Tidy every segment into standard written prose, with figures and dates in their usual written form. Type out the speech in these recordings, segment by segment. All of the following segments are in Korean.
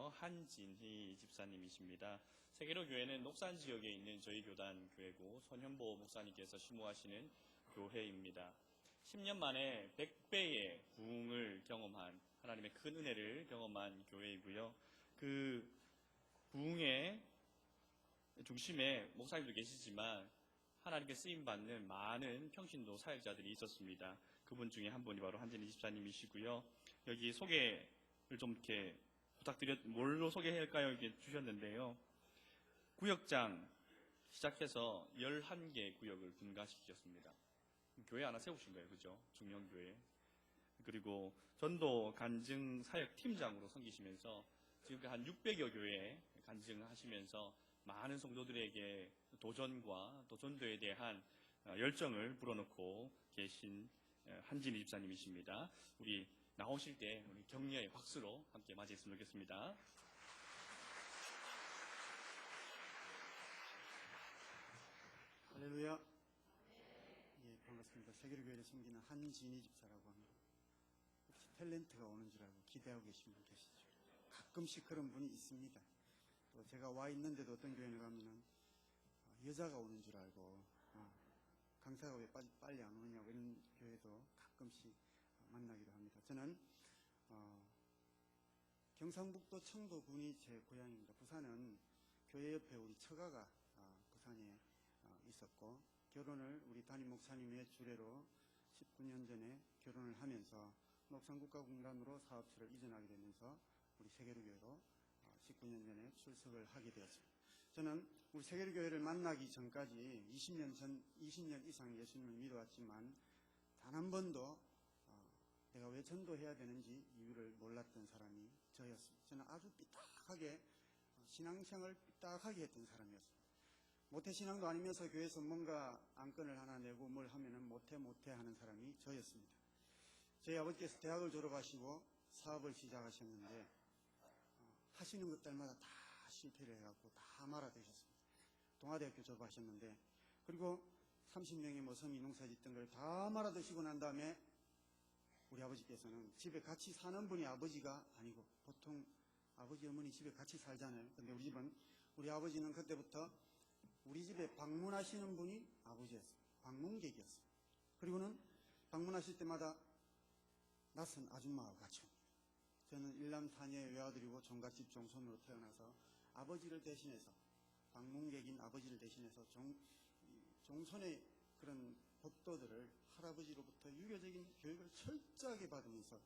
세계로교회에서 한진희 집사님이십니다. 세계로교회는 녹산 지역에 있는 저희 교단 교회고 손현보 목사님께서 심호하시는 교회입니다. 10년 만에 100배의 부흥을 경험한, 하나님의 큰 은혜를 경험한 교회이고요. 그 부흥의 중심에 목사님도 계시지만 하나님께 쓰임받는 많은 평신도 사역자들이 있었습니다. 그분 중에 한 분이 바로 한진희 집사님이시고요. 여기 소개를 좀 이렇게 뭘로 소개할까요? 이렇게 주셨는데요. 구역장 시작해서 11개 구역을 분가시키셨습니다. 교회 하나 세우신 거예요. 그죠? 중년교회. 그리고 전도 간증 사역 팀장으로 섬기시면서 지금까지 한 600여 교회에 간증하시면서 많은 성도들에게 도전과 또 전도에 대한 열정을 불어넣고 계신 한진희 집사님이십니다. 우리 나오실 때 우리 격려의 박수로 함께 맞이했으면 좋겠습니다. 할렐루야. 예, 반갑습니다. 세계로교회를 섬기는 한진희 집사라고 합니다. 혹시 탤런트가 오는 줄 알고 기대하고 계신 분 계시죠? 가끔씩 그런 분이 있습니다. 또 제가 와 있는데도 어떤 교회를 가면은 여자가 오는 줄 알고 강사가 왜 빨리 안 오느냐고 이런 교회도 가끔씩 만나기도 합니다. 저는 경상북도 청도군이 제 고향입니다. 부산은 교회 옆에 우리 처가가 부산에 있었고, 결혼을 우리 담임 목사님의 주례로 19년 전에 결혼을 하면서 녹산국가공단으로 사업처를 이전하게 되면서 우리 세계로교회로 19년 전에 출석을 하게 되었습니다. 저는 우리 세계로교회를 만나기 전까지 20년 이상 예수님을 믿어왔지만 단 한 번도 내가 왜 전도해야 되는지 이유를 몰랐던 사람이 저였습니다. 저는 아주 삐딱하게 신앙생활을 삐딱하게 했던 사람이었습니다. 모태신앙도 아니면서 교회에서 뭔가 안건을 하나 내고 뭘 하면은 못해 하는 사람이 저였습니다. 저희 아버지께서 대학을 졸업하시고 사업을 시작하셨는데 하시는 것들마다 다 실패를 해갖고 다 말아드셨습니다. 동아대학교 졸업하셨는데, 그리고 30명의 모성이 농사 짓던 걸 다 말아드시고 난 다음에 우리 아버지께서는 집에 같이 사는 분이 아버지가 아니고, 보통 아버지 어머니 집에 같이 살잖아요. 근데 우리 아버지는 그때부터 우리 집에 방문하시는 분이 아버지였어요. 방문객이었어요. 그리고는 방문하실 때마다 낯선 아줌마와 같이 옵니다. 저는 일남 사녀의 외아들이고 종갓집 종손으로 태어나서 아버지를 대신해서, 방문객인 아버지를 대신해서 종손의 그런 법도들을 할아버지로부터 유교적인 교육을 철저하게 받으면서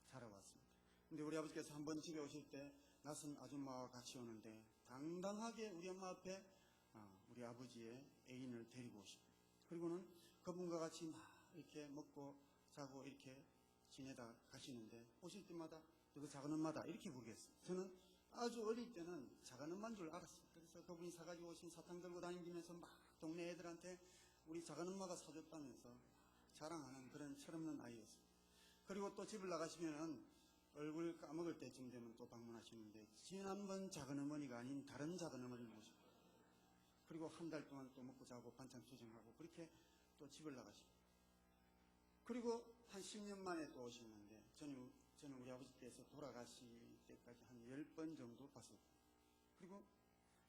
자라왔습니다. 근데 우리 아버지께서 한번 집에 오실 때 낯선 아줌마와 같이 오는데 당당하게 우리 엄마 앞에 우리 아버지의 애인을 데리고 오십니다. 그리고는 그분과 같이 막 이렇게 먹고 자고 이렇게 지내다 가시는데, 오실 때마다 그 작은 엄마다 이렇게 부르겠어요. 저는 아주 어릴 때는 작은 엄마인 줄 알았어요. 그래서 그분이 사가지고 오신 사탕 들고 다니면서 막 동네 애들한테 우리 작은 엄마가 사줬다면서 자랑하는 그런 철없는 아이였어요. 그리고 또 집을 나가시면은 얼굴 까먹을 때쯤 되면 또 방문하시는데 지난번 작은 어머니가 아닌 다른 작은 어머니를 모시고, 그리고 한 달 동안 또 먹고 자고 반찬 투정하고 그렇게 또 집을 나가십니다. 그리고 한 10년 만에 또 오셨는데 저는 우리 아버지께서 돌아가실 때까지 한 10번 정도 봤어요. 그리고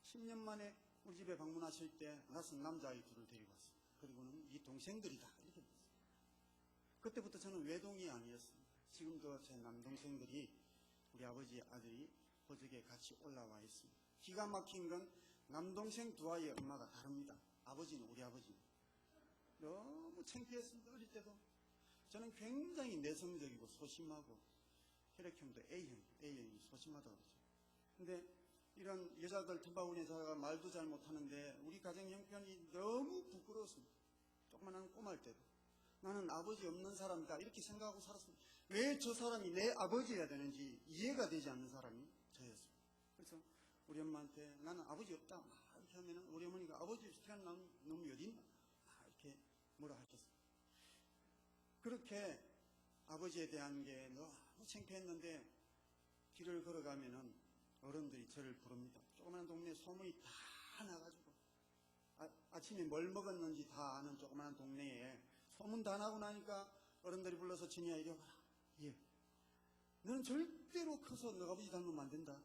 10년 만에 우리 집에 방문하실 때 낯선 남자아이 둘을 데리고 왔어요. 그리고는 이 동생들이다 이렇게 됐어요. 그때부터 저는 외동이 아니었습니다. 지금도 제 남동생들이 우리 아버지의 아들이 보직에 같이 올라와 있습니다. 기가 막힌 건 남동생 두 아이의 엄마가 다릅니다. 아버지는, 우리 아버지는 너무 창피했습니다. 어릴 때도 저는 굉장히 내성적이고 소심하고, 혈액형도 A형이 소심하다고 그러죠. 근데 이런 여자들 틈바구니 여자가 말도 잘 못하는데 우리 가정 형편이 너무 부끄러웠습니다. 조그만한 꼬마일 때도 나는 아버지 없는 사람이다 이렇게 생각하고 살았습니다. 왜 저 사람이 내 아버지여야 되는지 이해가 되지 않는 사람이 저였습니다. 그래서 우리 엄마한테 나는 아버지 없다 막 이렇게 하면은 우리 어머니가 아버지 없이 태어난 놈이 어딨나 막 이렇게 뭐라 하셨어요. 그렇게 아버지에 대한 게 너무 창피했는데 길을 걸어가면은 어른들이 저를 부릅니다. 조그마한 동네에 소문이 다 나가지고 아침에 뭘 먹었는지 다 아는 조그마한 동네에 소문 다 나고 나니까 어른들이 불러서 진이야 이리 와라. 예. 너는 절대로 커서 너 아버지 닮으면 안 된다.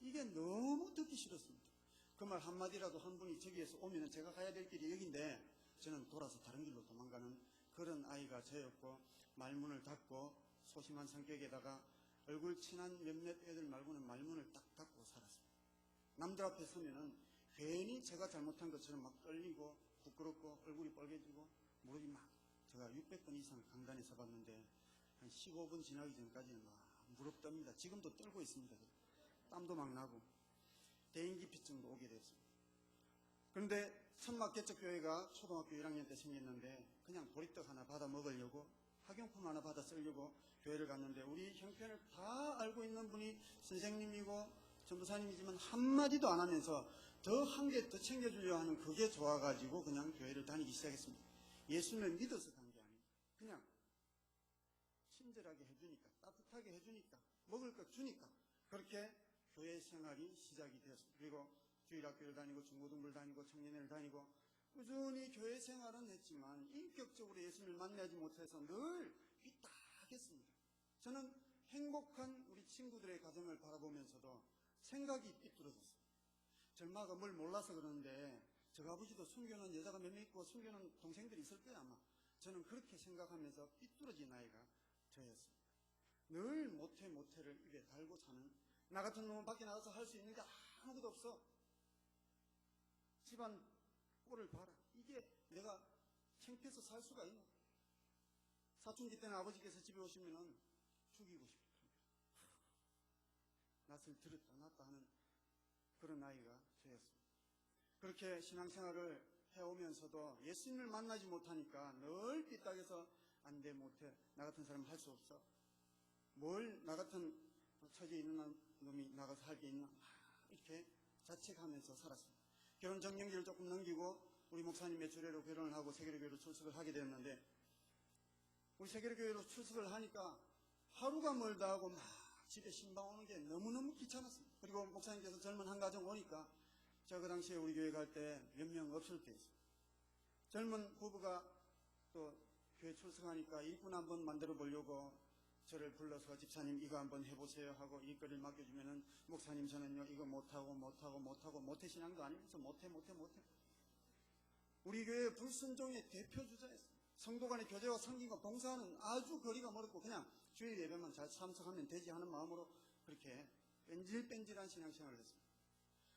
이게 너무 듣기 싫었습니다. 그 말 한마디라도 한 분이 저기에서 오면 제가 가야 될 길이 여긴데 저는 돌아서 다른 길로 도망가는 그런 아이가 저였고, 말문을 닫고 소심한 성격에다가 얼굴 친한 몇몇 애들 말고는 말문을 딱 닫고 살았습니다. 남들 앞에 서면은 괜히 제가 잘못한 것처럼 막 떨리고 부끄럽고 얼굴이 빨개지고 무릎이 막, 제가 600번 이상 강단에 서봤는데 한 15분 지나기 전까지는 막 무릎 떱니다. 지금도 떨고 있습니다. 땀도 막 나고 대인기피증도 오게 됐습니다. 그런데 천막개척교회가 초등학교 1학년 때 생겼는데 그냥 보리떡 하나 받아 먹으려고, 학용품 하나 받아 쓰려고 교회를 갔는데 우리 형편을 다 알고 있는 분이 선생님이고 전도사님이지만 한마디도 안 하면서 더 한 개 더 챙겨주려 하는 그게 좋아가지고 그냥 교회를 다니기 시작했습니다. 예수님을 믿어서 간 게 아니고 그냥 친절하게 해주니까, 따뜻하게 해주니까, 먹을 것 주니까 그렇게 교회 생활이 시작이 되었습니다. 그리고 주일학교를 다니고 중고등부를 다니고 청년회를 다니고 꾸준히 교회 생활은 했지만 인격적으로 예수님을 만나지 못해서 늘 삐딱했습니다. 저는 행복한 우리 친구들의 가정을 바라보면서도 생각이 삐뚤어졌어요. 젊아가 뭘 몰라서 그러는데 저 아버지도 순교는 여자가 몇 명 있고 순교는 동생들이 있을 거야 아마. 저는 그렇게 생각하면서 삐뚤어진 나이가 저였습니다. 늘 모태를 입에 달고 사는, 나 같은 놈은 밖에 나가서 할 수 있는 게 아무것도 없어. 집안 꼴을 봐라. 이게 내가 창피해서 살 수가 있나? 사춘기 때는 아버지께서 집에 오시면은 죽이고 싶더라고요. 낯을 들었다 놨다 하는 그런 나이가 저였습니다. 그렇게 신앙생활을 해오면서도 예수님을 만나지 못하니까 늘 삐딱해서 안 돼, 못해, 나 같은 사람은 할 수 없어, 뭘 나 같은 처지에 있는 놈이 나가서 할 게 있나, 이렇게 자책하면서 살았습니다. 결혼 정년기를 조금 넘기고 우리 목사님의 주례로 결혼을 하고 세계로교회로 출석을 하게 되었는데, 우리 세계로교회로 출석을 하니까 하루가 멀다 하고 막 집에 신방 오는 게 너무너무 귀찮았습니다. 그리고 목사님께서 젊은 한 가정 오니까 제가 그 당시에 우리 교회 갈 때 몇 명 없을 때 있어요. 젊은 부부가 또 교회 출석하니까 일꾼 한번 만들어 보려고 저를 불러서 집사님 이거 한번 해보세요 하고 일거리를 맡겨주면은 목사님 저는요 이거 못하고 모태신앙도 아니면서 못해. 우리 교회 불순종의 대표주자였어요. 성도 간의 교제와 성김과 봉사하는 아주 거리가 멀었고 그냥 주일 예배만 잘 참석하면 되지 하는 마음으로 그렇게 뺀질뺀질한 신앙생활을 했습니다.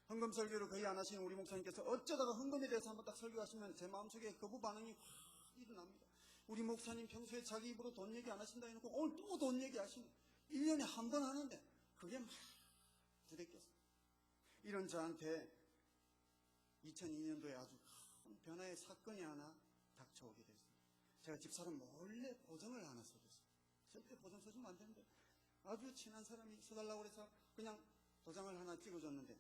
헌금 설교를 거의 안 하시는 우리 목사님께서 어쩌다가 헌금에 대해서 한번 딱 설교하시면 제 마음속에 거부 반응이 확 일어납니다. 우리 목사님 평소에 자기 입으로 돈 얘기 안 하신다 해놓고 오늘 또 돈 얘기 하시네. 1년에 한 번 하는데 그게 막 부대꼈어요. 이런 저한테 2002년도에 아주 큰 변화의 사건이 하나 닥쳐오게 됐습니다. 제가 집사람 몰래 보증을 하나 써줬어요. 절대 보증 써주면 안 되는데 아주 친한 사람이 써달라고 해서 그냥 도장을 하나 찍어줬는데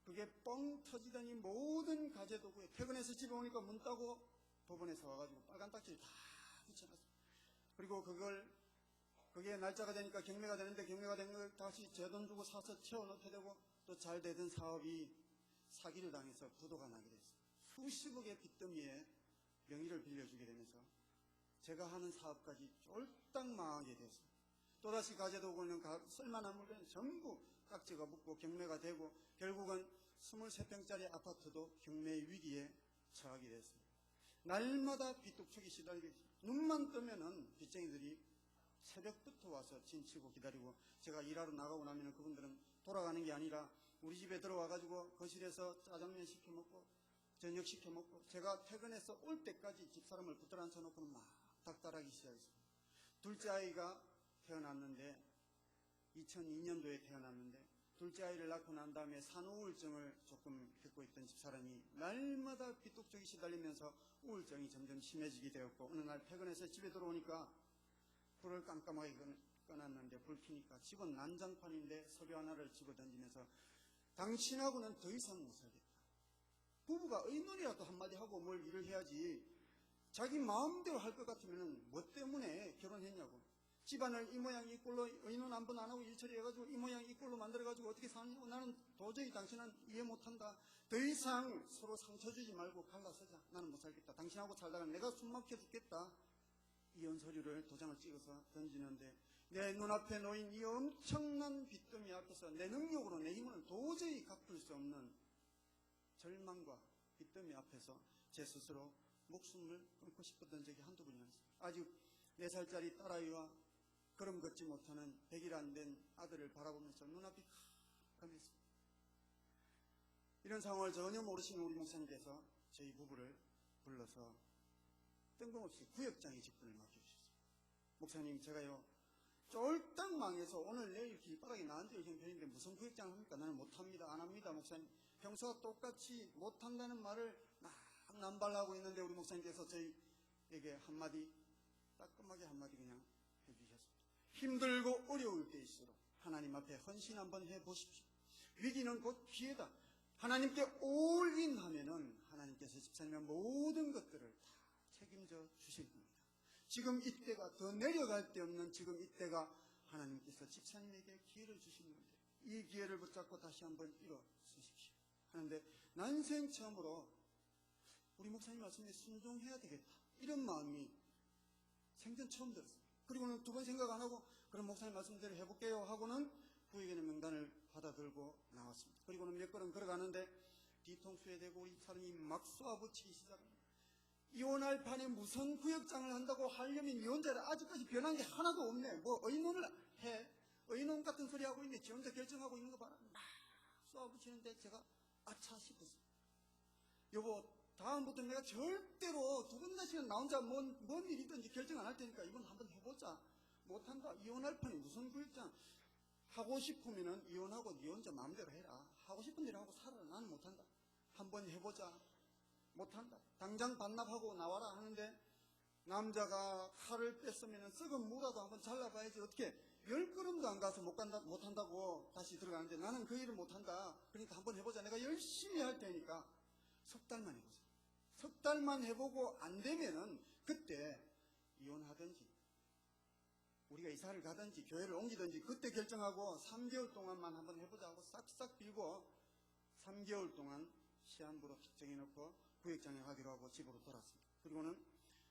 그게 뻥 터지더니 모든 가재도구에 퇴근해서 집에 오니까 문 따고 법원에서 와가지고 빨간 딱지를 다 붙여놨어요. 그리고 그게 날짜가 되니까 경매가 되는데 경매가 된 걸 다시 제 돈 주고 사서 채워넣게 되고 또 잘 되던 사업이 사기를 당해서 부도가 나게 됐어요. 수십억의 빚더미에 명의를 빌려주게 되면서 제가 하는 사업까지 쫄딱 망하게 됐어요. 또다시 가재도구는 쓸만한 물건 전부 깍지가 붙고 경매가 되고 결국은 23평짜리 아파트도 경매 위기에 처하게 됐습니다. 날마다 빚독촉이 시달리게 있어요. 눈만 뜨면은 빚쟁이들이 새벽부터 와서 진치고 기다리고 제가 일하러 나가고 나면 그분들은 돌아가는 게 아니라 우리 집에 들어와가지고 거실에서 짜장면 시켜 먹고 저녁 시켜 먹고 제가 퇴근해서 올 때까지 집사람을 붙들어 앉혀놓고는 막 닥달하기 시작했습니다. 둘째 아이가 태어났는데 2002년도에 태어났는데 둘째 아이를 낳고 난 다음에 산후우울증을 조금 겪고 있던 집사람이 날마다 빚독촉이 시달리면서 우울증이 점점 심해지게 되었고 어느 날 퇴근해서 집에 들어오니까 불을 깜깜하게 꺼놨는데 불 켜니까 집은 난장판인데 서류 하나를 집어던지면서 당신하고는 더 이상 못 살겠다. 부부가 의논이라도 한마디 하고 뭘 일을 해야지 자기 마음대로 할 것 같으면 뭐 때문에 결혼했냐고. 집안을 이 모양 이 꼴로 의논 한 번 안 하고 일 처리해가지고 이 모양 이 꼴로 만들어가지고 어떻게 사느냐고. 나는 도저히 당신은 이해 못한다. 더 이상 서로 상처 주지 말고 갈라서자. 나는 못 살겠다. 당신하고 살다가 내가 숨 막혀 죽겠다. 이혼 서류를 도장을 찍어서 던지는데 내 눈앞에 놓인 이 엄청난 빚더미 앞에서 내 능력으로 내 힘으로는 도저히 갚을 수 없는 절망과 빚더미 앞에서 제 스스로 목숨을 끊고 싶었던 적이 한두 번이 아니었습니다. 아직 4살짜리 딸아이와 걸음 걷지 못하는 100일 안 된 아들을 바라보면서 눈앞이 깜깜했습니다. 이런 상황을 전혀 모르시는 우리 목사님께서 저희 부부를 불러서 뜬금없이 구역장의 직분을 맡겨주셨습니다. 목사님, 제가요 쫄딱 망해서 오늘 내일 길바닥에 나한테 형편인데 무슨 구역장을 합니까? 나는 못합니다. 안 합니다. 목사님, 평소와 똑같이 못한다는 말을 막 남발하고 있는데 우리 목사님께서 저희에게 한마디, 따끔하게 한마디 그냥 해주셨습니다. 힘들고 어려울 때일수록 하나님 앞에 헌신 한번 해보십시오. 위기는 곧 기회다. 하나님께 올인하면은 하나님께서 집사님의 모든 것들을 다 책임져 주실 겁니다. 지금 이때가 더 내려갈 데 없는 지금 이때가 하나님께서 집사님에게 기회를 주신 건데 이 기회를 붙잡고 다시 한번 일어서십시오 하는데 난생 처음으로 우리 목사님 말씀에 순종해야 되겠다 이런 마음이 생전 처음 들었어요. 그리고는 두 번 생각 안 하고 그럼 목사님 말씀대로 해볼게요 하고는 구역에는 명단을 받아들고 나왔습니다. 그리고는 몇 걸음 걸어가는데 뒤통수에 대고 우리 사람이 막 쏘아붙이기 시작합니다. 이혼할 판에 무슨 구역장을 한다고 하려면 이혼자를 아직까지 변한 게 하나도 없네. 뭐 의논을 해. 의논 같은 소리 하고 있네. 지 혼자 결정하고 있는 거 봐라. 막 쏘아붙이는데 제가 아차 싶었어요. 여보, 다음부터 내가 절대로 두 번 다시는 나 혼자 뭔 일이든지 결정 안 할 테니까 이건 한번 해보자. 못한다. 이혼할 판에 무슨 구역장. 하고 싶으면은 이혼하고 네 혼자 마음대로 해라. 하고 싶은 대로 하고 살아라. 나는 못한다. 한번 해보자. 못한다. 당장 반납하고 나와라 하는데 남자가 칼을 뺐으면 썩은 무라도 한번 잘라봐야지 어떻게 10걸음도 안 가서 못한다고 다시 들어가는데 나는 그 일을 못한다. 그러니까 한번 해보자. 내가 열심히 할 테니까 석 달만 해보자. 석 달만 해보고 안 되면은 그때 이혼하든지 우리가 이사를 가든지 교회를 옮기든지 그때 결정하고 3개월 동안만 한번 해보자 하고 싹싹 빌고 3개월 동안 시한부로 탁 정해놓고 구역장에 가기로 하고 집으로 돌아왔습니다. 그리고는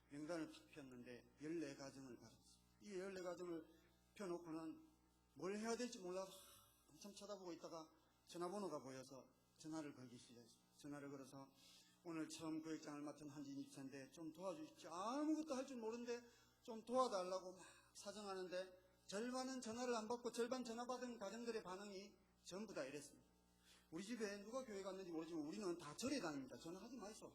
명단을 탁 폈는데 14가정을 받았습니다. 이 14가정을 펴놓고는 뭘 해야 될지 몰라서 한참 쳐다보고 있다가 전화번호가 보여서 전화를 걸기 시작했습니다. 전화를 걸어서 오늘 처음 구역장을 맡은 한진 입사인데 좀 도와주십시오. 아무것도 할 줄 모르는데 좀 도와달라고 막 사정하는데 절반은 전화를 안 받고 절반 전화 받은 가정들의 반응이 전부 다 이랬습니다. 우리 집에 누가 교회 갔는지 모르지만 우리는 다 절에 다닙니다. 전화하지 마이소.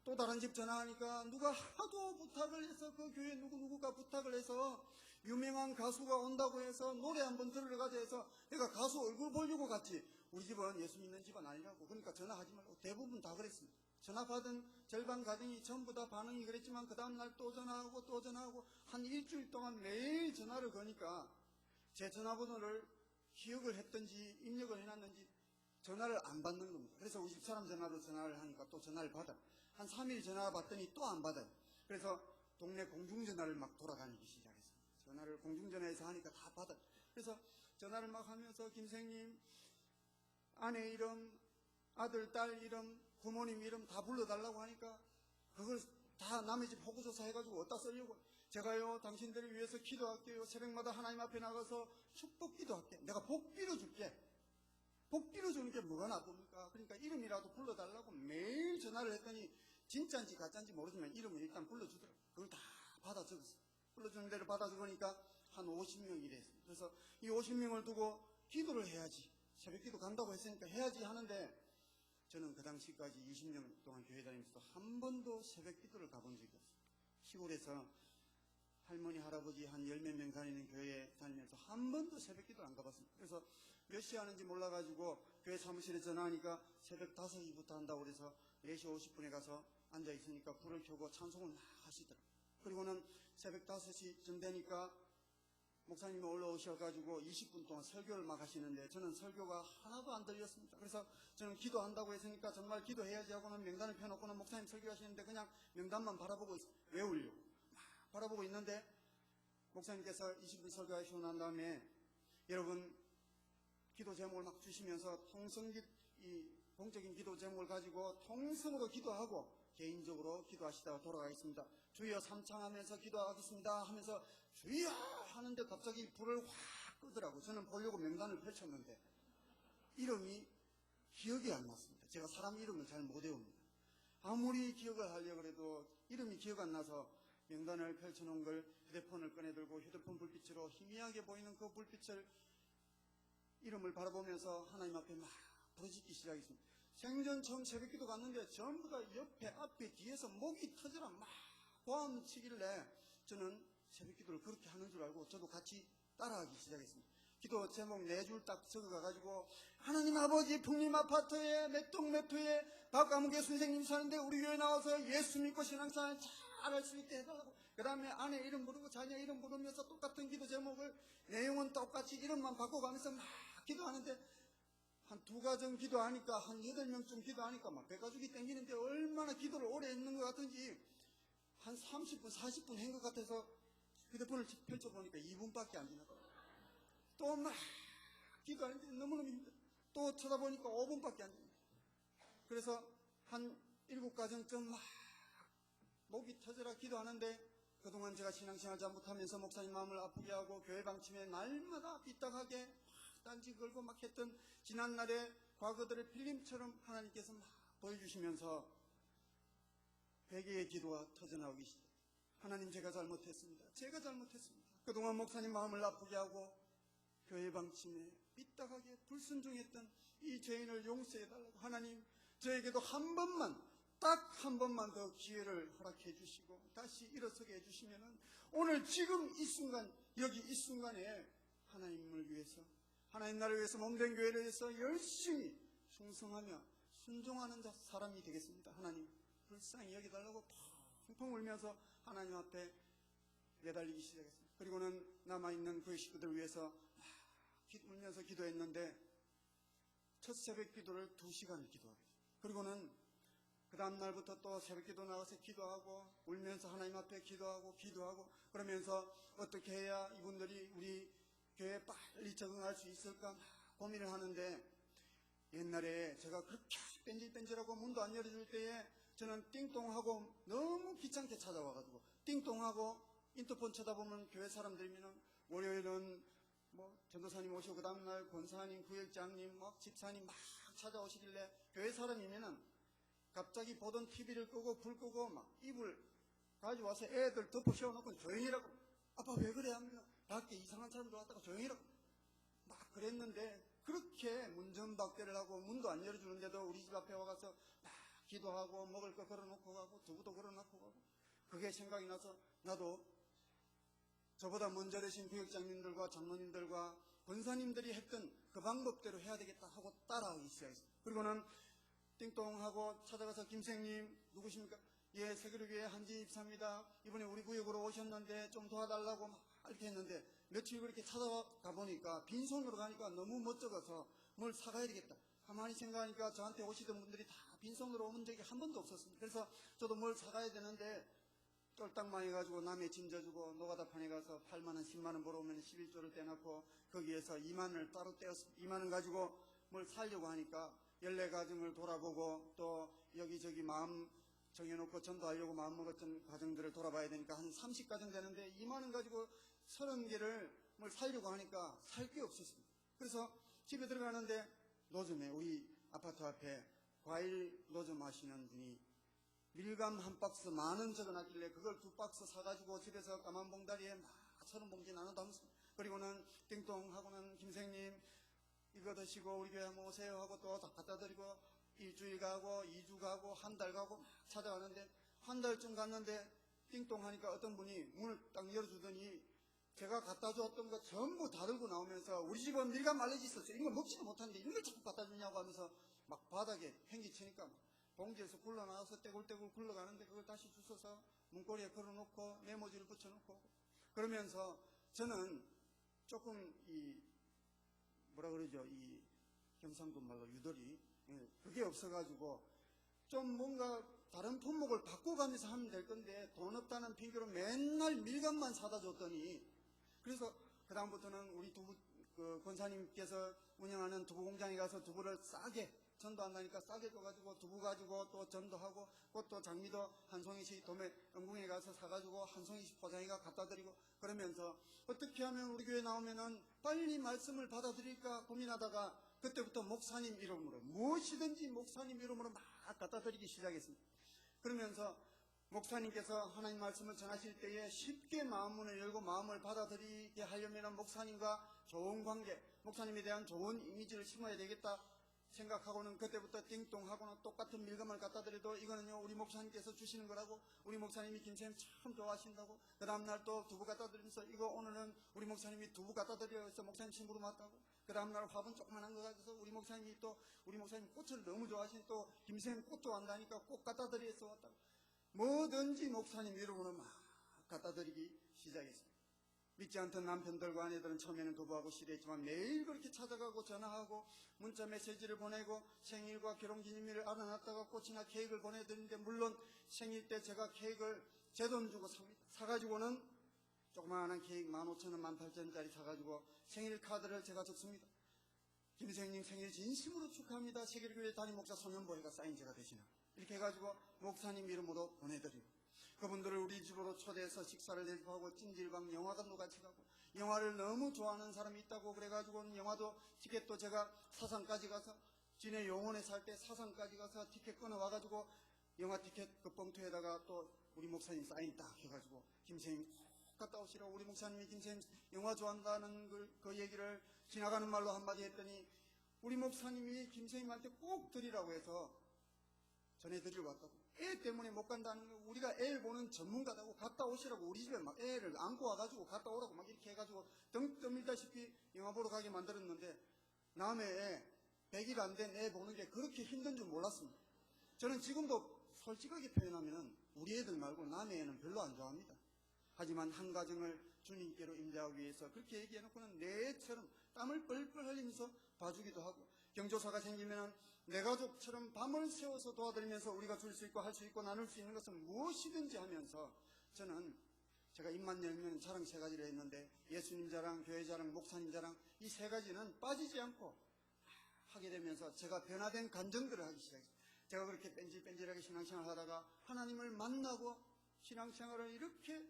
또 다른 집 전화하니까 누가 하도 부탁을 해서 그 교회 누구누구가 부탁을 해서 유명한 가수가 온다고 해서 노래 한번 들으러 해서 내가 가수 얼굴 보려고 갔지. 우리 집은 예수 믿는 집은 아니라고. 그러니까 전화하지 말고. 대부분 다 그랬습니다. 전화 받은 절반 가정이 전부 다 반응이 그랬지만 그 다음날 또 전화하고 또 전화하고 한 일주일 동안 매일 전화를 거니까 제 전화번호를 기억을 했든지 입력을 해놨는지 전화를 안 받는 겁니다. 그래서 우리 집 사람 전화로 전화를 하니까 또 전화를 받아. 한 3일 전화 받더니 또 안 받아요. 그래서 동네 공중전화를 막 돌아다니기 시작했습니다. 전화를 공중전화에서 하니까 다 받아요. 그래서 전화를 막 하면서 김생님 아내 이름, 아들, 딸 이름, 부모님 이름 다 불러달라고 하니까 그걸 다 남의 집 호구조사 해가지고 어디다 쓰려고. 제가요 당신들을 위해서 기도할게요. 새벽마다 하나님 앞에 나가서 축복 기도할게. 내가 복 빌어줄게. 복 빌어주는 게 뭐가 나쁩니까? 그러니까 이름이라도 불러달라고 매일 전화를 했더니 진짜인지 가짜인지 모르지만 이름을 일단 불러주더라고요. 그걸 다 받아 적었어요. 불러주는 대로 받아 적으니까 한 50명이 이랬어요. 그래서 이 50명을 두고 기도를 해야지. 새벽 기도 간다고 했으니까 해야지 하는데 저는 그 당시까지 20년 동안 교회 다니면서 한 번도 새벽 기도를 가본 적이 없어요. 시골에서 할머니, 할아버지 한 10몇 명 다니는 교회에 다니면서 한 번도 새벽 기도를 안 가봤습니다. 그래서 몇 시 하는지 몰라가지고 교회 사무실에 전화하니까 새벽 5시부터 한다고 그래서 4시 50분에 가서 앉아있으니까 불을 켜고 찬송을 막 하시더라고요. 그리고는 새벽 5시쯤 되니까 목사님이 올라오셔가지고 20분 동안 설교를 막 하시는데 저는 설교가 하나도 안 들렸습니다. 그래서 저는 기도한다고 했으니까 정말 기도해야지 하고는 명단을 펴놓고는 목사님 설교하시는데 그냥 명단만 바라보고 외우려고 막 바라보고 있는데 목사님께서 20분 설교하시고 난 다음에 여러분 기도 제목을 막 주시면서 이 공적인 기도 제목을 가지고 통성으로 기도하고 개인적으로 기도하시다가 돌아가겠습니다. 주여 삼창하면서 기도하겠습니다 하면서 주여 하는데 갑자기 불을 확 끄더라고. 저는 보려고 명단을 펼쳤는데 이름이 기억이 안 났습니다. 제가 사람 이름을 잘 못 외웁니다. 아무리 기억을 하려고 해도 이름이 기억 안 나서 명단을 펼쳐놓은 걸 휴대폰을 꺼내들고 휴대폰 불빛으로 희미하게 보이는 그 불빛을 이름을 바라보면서 하나님 앞에 막 부르짖기 시작했습니다. 생전 처음 새벽기도 갔는데 전부 다 옆에 앞에 뒤에서 목이 터져라 막 고함 치길래 저는 새벽기도를 그렇게 하는 줄 알고 저도 같이 따라하기 시작했습니다. 기도 제목 4줄 딱 적어가지고 하나님 아버지 풍림 아파트에 몇 동 몇 호에 박가무계 선생님 사는데 우리 교회 나와서 예수 믿고 신앙생활 잘할 수 있게 해달라고. 그 다음에 아내 이름 부르고 자녀 이름 부르면서 똑같은 기도 제목을 내용은 똑같이 이름만 바꿔가면서 막 기도하는데 한 2가정 기도하니까 한 8명쯤 기도하니까 막 배가죽이 땡기는데 얼마나 기도를 오래 했는 것 같은지 한 30분 40분 한 것 같아서 휴대폰을 펼쳐보니까 2분밖에 안 지났더라고요. 또 막 기도하는데 너무너무 힘들어. 또 쳐다보니까 5분밖에 안 됩니다. 그래서 한 7가정쯤 막 목이 터져라 기도하는데 그동안 제가 신앙생활 잘못하면서 목사님 마음을 아프게 하고 교회 방침에 날마다 삐딱하게 딴지 걸고 막 했던 지난날의 과거들의 필름처럼 하나님께서 막 보여주시면서 회개의 기도가 터져나오기 시작. 하나님 제가 잘못했습니다. 제가 잘못했습니다. 그동안 목사님 마음을 아프게 하고 교회 방침에 삐딱하게 불순종했던 이 죄인을 용서해달라고. 하나님 저에게도 한 번만 딱 한 번만 더 기회를 허락해 주시고 다시 일어서게 해주시면은 오늘 지금 이 순간 여기 이 순간에 하나님을 위해서 하나님 나라를 위해서 몸된 교회를 위해서 열심히 충성하며 순종하는 사람이 되겠습니다. 하나님 불쌍히 여기달라고 펑펑 울면서 하나님 앞에 매달리기 시작했습니다. 그리고는 남아있는 그 식구들을 위해서 울면서 기도했는데 첫 새벽 기도를 2시간을 기도하게 됐습니다. 그리고는 그 다음날부터 또 새벽 기도 나가서 기도하고 울면서 하나님 앞에 기도하고 그러면서 어떻게 해야 이분들이 우리 교회에 빨리 적응할 수 있을까 고민을 하는데 옛날에 제가 그렇게 뺀질뺀질하고 문도 안 열어줄 때에 저는 띵동하고 너무 귀찮게 찾아와가지고 띵동하고 인터폰 쳐다보면 교회 사람들이면 월요일은 뭐 전도사님 오시고 그 다음날 권사님, 구역장님, 막 집사님 막 찾아오시길래 교회 사람이면은 갑자기 보던 TV를 끄고 불 끄고 막 이불 가져와서 애들 덮어 씌워놓고 조용히라고. 아빠 왜 그래 하면 밖에 이상한 사람 들어왔다가 조용히라고 막 그랬는데 그렇게 문전박대를 하고 문도 안 열어주는데도 우리 집 앞에 와가서 막 기도하고 먹을 거 걸어놓고 가고 두부도 걸어놓고 가고 그게 생각이 나서 나도 저보다 먼저 되신 구역장님들과 장로님들과 권사님들이 했던 그 방법대로 해야 되겠다 하고 따라하기 시작했어요. 그리고는 띵동하고 찾아가서 김생님 누구십니까? 예, 세계로교회 한지 입사입니다. 이번에 우리 구역으로 오셨는데 좀 도와달라고 막 이렇게 했는데 며칠 그렇게 찾아가 보니까 빈손으로 가니까 너무 멋쩍어서 뭘 사가야 되겠다. 가만히 생각하니까 저한테 오시던 분들이 다 빈손으로 오는 적이 한 번도 없었습니다. 그래서 저도 뭘 사가야 되는데 쫄딱만 해가지고 남의 짐 져주고 노가다판에 가서 8만원, 10만원 벌어오면 11조를 떼놓고 거기에서 2만원을 따로 떼었습니다. 2만원 가지고 뭘 사려고 하니까 14가정을 돌아보고 또 여기저기 마음 정해놓고 전도하려고 마음먹었던 가정들을 돌아봐야 되니까 한 30가정 되는데 2만원 가지고 30개를 뭘 사려고 하니까 살 게 없었습니다. 그래서 집에 들어가는데 노점에 우리 아파트 앞에 과일 노점 하시는 분이 밀감 한 박스 10,000원 적어놨길래 그걸 2박스 사가지고 집에서 까만 봉다리에 막 1,000원 나눠 담습니다. 그리고는 띵동하고는 김생님 이거 드시고 우리 교회 한번 오세요 하고 또 다 갖다 드리고 일주일 가고 2주 가고 한 달 가고 찾아가는데 한 달쯤 갔는데 띵동하니까 어떤 분이 문을 딱 열어주더니 제가 갖다 주었던 거 전부 다 들고 나오면서 우리 집은 밀감 알레르기 있었어요. 이거 먹지도 못하는데 이런 걸 자꾸 갖다 주냐고 하면서 막 바닥에 행기치니까 봉지에서 굴러나와서 떼굴떼굴 굴러가는데 그걸 다시 주워서 문고리에 걸어놓고 메모지를 붙여놓고 그러면서 저는 조금 뭐라 그러죠? 이 경상도 말로 유도리 그게 없어가지고 좀 뭔가 다른 품목을 바꿔가면서 하면 될 건데 돈 없다는 핑계로 맨날 밀감만 사다 줬더니 그래서 그 다음부터는 우리 그 권사님께서 운영하는 두부 공장에 가서 두부를 싸게 전도한다니까 싸게 줘가지고 두부 가지고 또 전도하고 꽃도 장미도 한 송이씩 도매 영궁에 가서 사가지고 한 송이씩 포장해가 갖다 드리고 그러면서 어떻게 하면 우리 교회 나오면은 빨리 말씀을 받아들일까 고민하다가 그때부터 목사님 이름으로 무엇이든지 목사님 이름으로 막 갖다 드리기 시작했습니다. 그러면서 목사님께서 하나님 말씀을 전하실 때에 쉽게 마음문을 열고 마음을 받아들이게 하려면 목사님과 좋은 관계, 목사님에 대한 좋은 이미지를 심어야 되겠다 생각하고는 그때부터 띵동하고는 똑같은 밀감을 갖다 드려도 이거는요 우리 목사님께서 주시는 거라고 우리 목사님이 김쌤 참 좋아하신다고 그 다음날 또 두부 갖다 드리면서 이거 오늘은 우리 목사님이 두부 갖다 드려서 해서 목사님 친구로 맞다고 그 다음날 화분 조그만한 거 가져서 우리 목사님이 또 우리 목사님 꽃을 너무 좋아하시니 또 김쌤 꽃 좋아한다니까 꽃 갖다 드려서 왔다고 뭐든지 목사님 이름으로 막 갖다 드리기 시작했습니다. 믿지 않던 남편들과 아내들은 처음에는 거부하고 싫어했지만 매일 그렇게 찾아가고 전화하고 문자 메시지를 보내고 생일과 결혼기념일을 알아놨다가 꽃이나 케이크를 보내드리는데 물론 생일 때 제가 케이크를 제 돈 주고 삽니다. 사가지고는 조그마한 케이크 15,000원, 18,000원짜리 사가지고 생일 카드를 제가 적습니다. 김생님 생일 진심으로 축하합니다. 세계교회 담임 목사 소년보혜가 사인 제가 대신하고 이렇게 해가지고 목사님 이름으로 보내드리고 그분들을 우리 집으로 초대해서 식사를 대접하고 찜질방 영화관도 같이 가고 영화를 너무 좋아하는 사람이 있다고 그래가지고는 영화도 티켓도 제가 사상까지 가서 진해 용원에 살 때 사상까지 가서 티켓 끊어와가지고 영화 티켓 그 봉투에다가 또 우리 목사님 사인 딱 해가지고 김생님 꼭 갔다 오시라고 우리 목사님이 김생님 영화 좋아한다는 그 얘기를 지나가는 말로 한마디 했더니 우리 목사님이 김생님한테 꼭 드리라고 해서 전해드리러 왔다고. 애 때문에 못 간다는 거 우리가 애를 보는 전문가다고 갔다 오시라고 우리 집에 막 애를 안고 와가지고 갔다 오라고 막 이렇게 해가지고 등 떠밀다시피 영화 보러 가게 만들었는데 남의 애 100일 안 된 애 보는 게 그렇게 힘든 줄 몰랐습니다. 저는 지금도 솔직하게 표현하면 우리 애들 말고 남의 애는 별로 안 좋아합니다. 하지만 한 가정을 주님께로 인도하기 위해서 그렇게 얘기해놓고는 내 애처럼 땀을 뻘뻘 흘리면서 봐주기도 하고 경조사가 생기면 내 가족처럼 밤을 새워서 도와드리면서 우리가 줄 수 있고 할 수 있고 나눌 수 있는 것은 무엇이든지 하면서 저는 제가 입만 열면 자랑 3가지를 했는데 예수님 자랑, 교회 자랑, 목사님 자랑 이 3가지는 빠지지 않고 하게 되면서 제가 변화된 간증들을 하기 시작했어요. 제가 그렇게 뺀질뺀질하게 신앙생활을 하다가 하나님을 만나고 신앙생활을 이렇게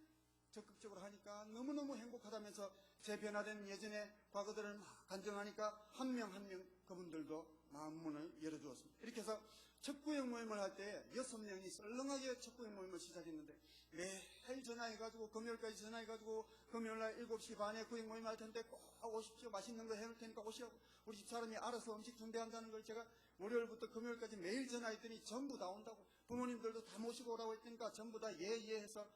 적극적으로 하니까 너무너무 행복하다면서 제 변화된 예전의 과거들을 막 간증하니까 한 명 한 명 그분들도 마음문을 열어주었습니다. 이렇게 해서 첫 구역 모임을 할 때 6명이 썰렁하게 첫 구역 모임을 시작했는데 매일 전화해가지고 금요일까지 전화해가지고 금요일날 7시 반에 구역 모임 할 텐데 꼭 오십시오. 맛있는 거 해놓을 테니까 오시라고 우리 집 사람이 알아서 음식 준비한다는 걸 제가 월요일부터 금요일까지 매일 전화했더니 전부 다 온다고 부모님들도 다 모시고 오라고 했으니까 전부 다 예 해서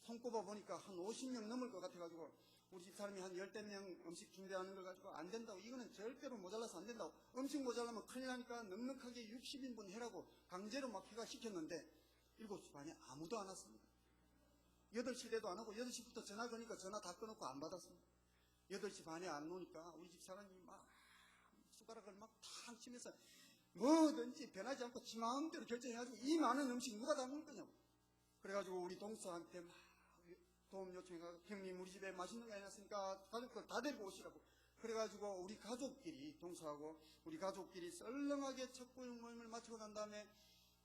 손꼽아 보니까 한 50명 넘을 것 같아가지고 우리 집 사람이 한 10명 음식 준비하는 걸 가지고 안 된다고 이거는 절대로 모자라서 안 된다고 음식 모자라면 큰일 나니까 넉넉하게 60인분 해라고 강제로 막 해가 시켰는데 7시 반에 아무도 안 왔습니다. 8시 돼도 안 오고 8시부터 전화 거니까 전화 다 끊었고 안 받았습니다. 8시 반에 안 오니까 우리 집 사람이 막 숟가락을 막 탁 치면서 뭐든지 변하지 않고 지 마음대로 결정해가지고 이 많은 음식 누가 다 먹을 거냐고 그래가지고 우리 동서한테 막 도움 요청해가지고 형님 우리 집에 맛있는 거 해놨으니까 가족들 다 데리고 오시라고 그래가지고 우리 가족끼리 동서하고 우리 가족끼리 썰렁하게 첫 구역 모임을 마치고 난 다음에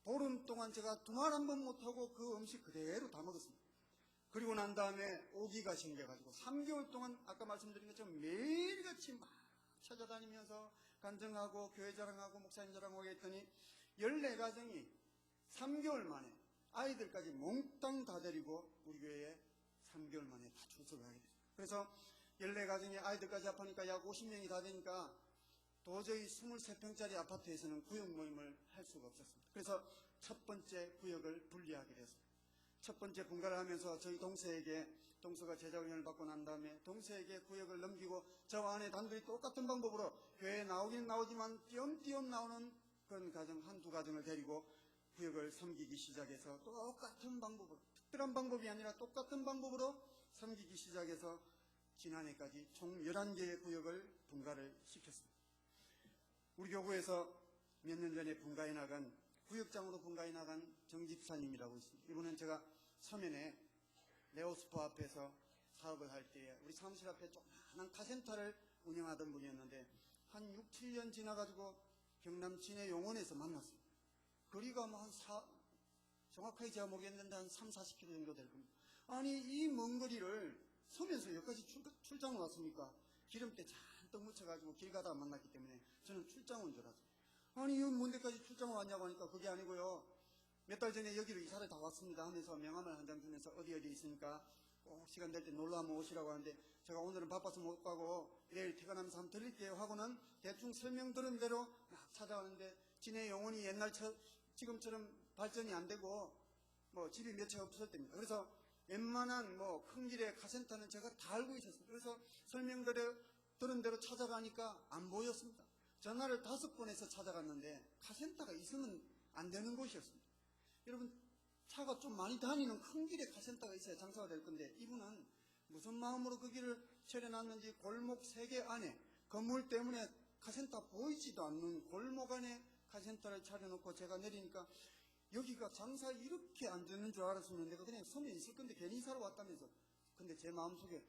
보름 동안 제가 두말 한 번 못하고 그 음식 그대로 다 먹었습니다. 그리고 난 다음에 오기가 생겨가지고 3개월 동안 아까 말씀드린 것처럼 매일같이 막 찾아다니면서 간증하고 교회 자랑하고 목사님 자랑하고 했더니 14가정이 3개월 만에 아이들까지 몽땅 다 데리고 우리 교회에 3개월 만에 다 출석을 하게 됐어요. 그래서 14가정이 아이들까지 합하니까 약 50명이 다 되니까 도저히 23평짜리 아파트에서는 구역 모임을 할 수가 없었습니다. 그래서 첫 번째 구역을 분리하게 됐습니다. 첫 번째 분가를 하면서 저희 동서가 제자훈련을 받고 난 다음에 동서에게 구역을 넘기고 저와 아내 단둘이 똑같은 방법으로 교회에 나오긴 나오지만 띄엄띄엄 나오는 그런 가정 한두 가정을 데리고 구역을 섬기기 시작해서 똑같은 방법으로 특별한 방법이 아니라 똑같은 방법으로 섬기기 시작해서 지난해까지 총 11개의 구역을 분가를 시켰습니다. 우리 교구에서 몇 년 전에 분가해 나간 구역장으로 분가해 나간 정집사님이라고 있습니다. 이분은 제가 서면에 네오스포 앞에서 사업을 할 때에 우리 사무실 앞에 조그마한 카센터를 운영하던 분이었는데 한 6, 7년 지나가지고 경남 진해 용원에서 만났습니다. 거리가 뭐 정확하게 제가 모르겠는데 한 3, 40km 정도 될 겁니다. 아니 이 먼 거리를 서면서 여기까지 출장을 왔습니까? 기름때 잔뜩 묻혀가지고 길 가다가 만났기 때문에 저는 출장 온 줄 알았어요. 아니 이먼 데까지 출장을 왔냐고 하니까 그게 아니고요. 몇 달 전에 여기로 이사를 다 왔습니다 하면서 명함을 한 장 주면서 어디 있으니까 꼭 시간 될 때 놀러 한번 오시라고 하는데 제가 오늘은 바빠서 못 가고 내일 퇴근하면서 한번 드릴게요 하고는 대충 설명 들은 대로 막 찾아왔는데 진해 용원이 옛날 지금처럼 발전이 안 되고 뭐 집이 몇 채 없을 때입니다. 그래서 웬만한 뭐 큰 길에 카센터는 제가 다 알고 있었습니다. 그래서 설명 들은 대로 찾아가니까 안 보였습니다. 전화를 5번 해서 찾아갔는데 카센터가 있으면 안 되는 곳이었습니다. 여러분 차가 좀 많이 다니는 큰 길에 카센터가 있어야 장사가 될 건데 이분은 무슨 마음으로 그 길을 차려놨는지 골목 3개 안에 건물 때문에 카센터 보이지도 않는 골목 안에 카센터를 차려놓고 제가 내리니까 여기가 장사 이렇게 안 되는 줄 알았으면 내가 그냥 섬에 있을 건데 괜히 사러 왔다면서. 근데 제 마음속에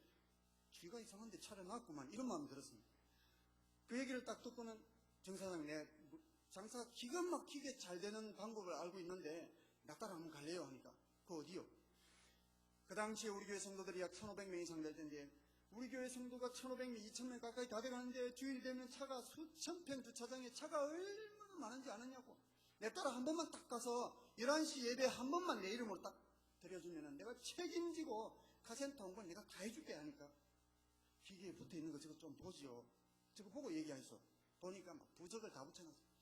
쥐가 이상한데 차려놨구만 이런 마음이 들었습니다. 그 얘기를 딱 듣고는 정 사장님 내 장사가 기가 막히게 잘 되는 방법을 알고 있는데 나 따라 한번 갈래요 하니까 그 어디요? 그 당시에 우리 교회 성도들이 약 1,500명 이상 될 텐데 우리 교회 성도가 1,500명, 2,000명 가까이 다 돼가는데 주일 되면 차가 수천 평 주차장에 차가 얼마나 많은지 아느냐고. 내 따라 한 번만 딱 가서 11시 예배 한 번만 내 이름으로 딱 드려주면 내가 책임지고 카센터 온 건 내가 다 해줄게 하니까 기계에 붙어있는 거 저거 좀 보지요. 저거 보고 얘기하시오. 보니까 막 부적을 다 붙여놨어요.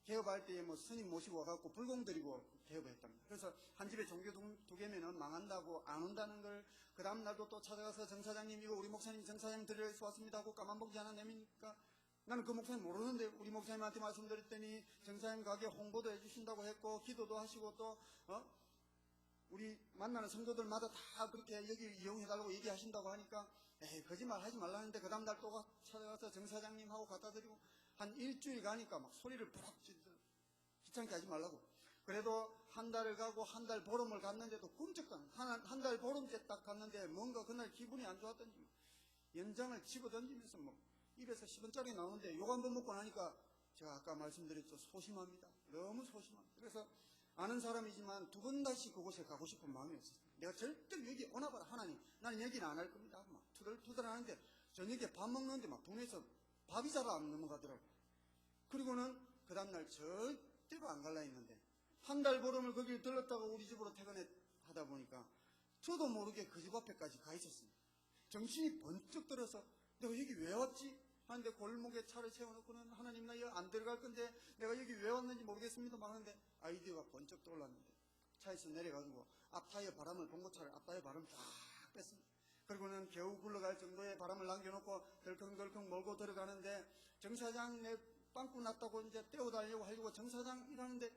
개업할 때 뭐 스님 모시고 와갖고 불공 드리고 개업을 했답니다. 그래서 한 집에 종교 2개면은 망한다고 안 온다는 걸 그 다음날도 또 찾아가서 정 사장님 이거 우리 목사님 정 사장님 드려서 왔습니다 하고 까만 봉지 하나 내미니까 나는 그 목사님 모르는데 우리 목사님한테 말씀드렸더니 정 사장님 가게 홍보도 해주신다고 했고 기도도 하시고 또 우리 만나는 성도들마다 다 그렇게 여기 이용해달라고 얘기하신다고 하니까 에이 거짓말 하지 말라는데 그 다음날 또 찾아가서 정 사장님하고 갖다 드리고 한 일주일 가니까 막 소리를 부락 지르더라고요. 귀찮게 하지 말라고. 그래도 한 달을 가고 한 달 보름을 갔는데도 꿈쩍도 한 달 보름째 딱 갔는데 뭔가 그날 기분이 안 좋았던지 연장을 집어던지면서 뭐 입에서 10원짜리 나오는데 욕 한 번 먹고 나니까 제가 아까 말씀드렸죠. 소심합니다. 너무 소심합니다. 그래서 아는 사람이지만 2번 다시 그곳에 가고 싶은 마음이 없었어요. 내가 절대 여기 오나봐라 하나님 나는 여기는 안 할 겁니다. 막 투덜투덜 하는데 저녁에 밥 먹는데 막 동네에서 밥이 잘 안 넘어가더라고요. 그리고는 그 다음날 절대로 안 갈라 했는데 한 달 보름을 거기를 들렀다가 우리 집으로 퇴근하다 보니까 저도 모르게 그 집 앞에까지 가 있었습니다. 정신이 번쩍 들어서 내가 여기 왜 왔지? 하는데 골목에 차를 세워놓고는 하나님 나 여기 안 들어갈 건데 내가 여기 왜 왔는지 모르겠습니다 막 하는데 아이디어가 번쩍 떠올랐는데 차에서 내려가지고 앞타이어 바람을 봉고차를 앞타이어 바람 쫙 뺐습니다. 그리고는 겨우 굴러갈 정도의 바람을 남겨놓고 덜컹덜컹 몰고 들어가는데 정사장 내 빵꾸 났다고 이제 떼어달라고 하려고 정사장 이러는데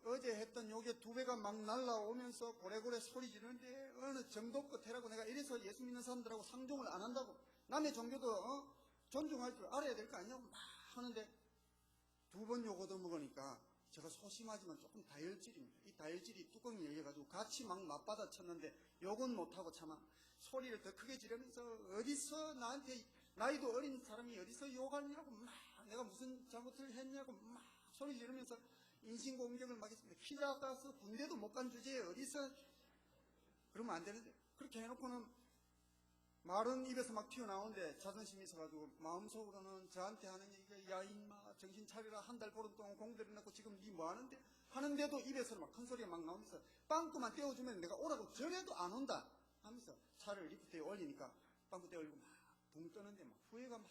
어제 했던 욕의 2배가 막 날라오면서 고래고래 소리 지르는데 어느 정도 끝에라고 내가 이래서 예수 믿는 사람들하고 상종을 안 한다고 남의 종교도 존중할 줄 알아야 될 거 아니냐고 막 하는데 2번 욕 얻어먹으니까 제가 소심하지만 조금 다혈질입니다. 이 다혈질이 뚜껑이 열려가지고 같이 막 맞받아 쳤는데 욕은 못하고 차마 소리를 더 크게 지르면서 어디서 나한테 나이도 어린 사람이 어디서 욕하냐고 막 내가 무슨 잘못을 했냐고 막 소리 지르면서 인신공격을 막 했습니다. 키 작아서 군대도 못 간 주제에 어디서 그러면 안 되는데 그렇게 해놓고는 말은 입에서 막 튀어나오는데 자존심이 있어가지고 마음속으로는 저한테 하는 얘기가 야 임마 정신 차리라 한 달 보름 동안 공대를 넣고 지금 니 뭐하는데 하는데도 입에서 막 큰 소리가 막 나오면서 빵꾸만 떼어주면 내가 오라고 저래도 안 온다 하면서 차를 리프트에 올리니까 빵꾸 떼어올리고 막 붕 뜨는데 막 후회가 막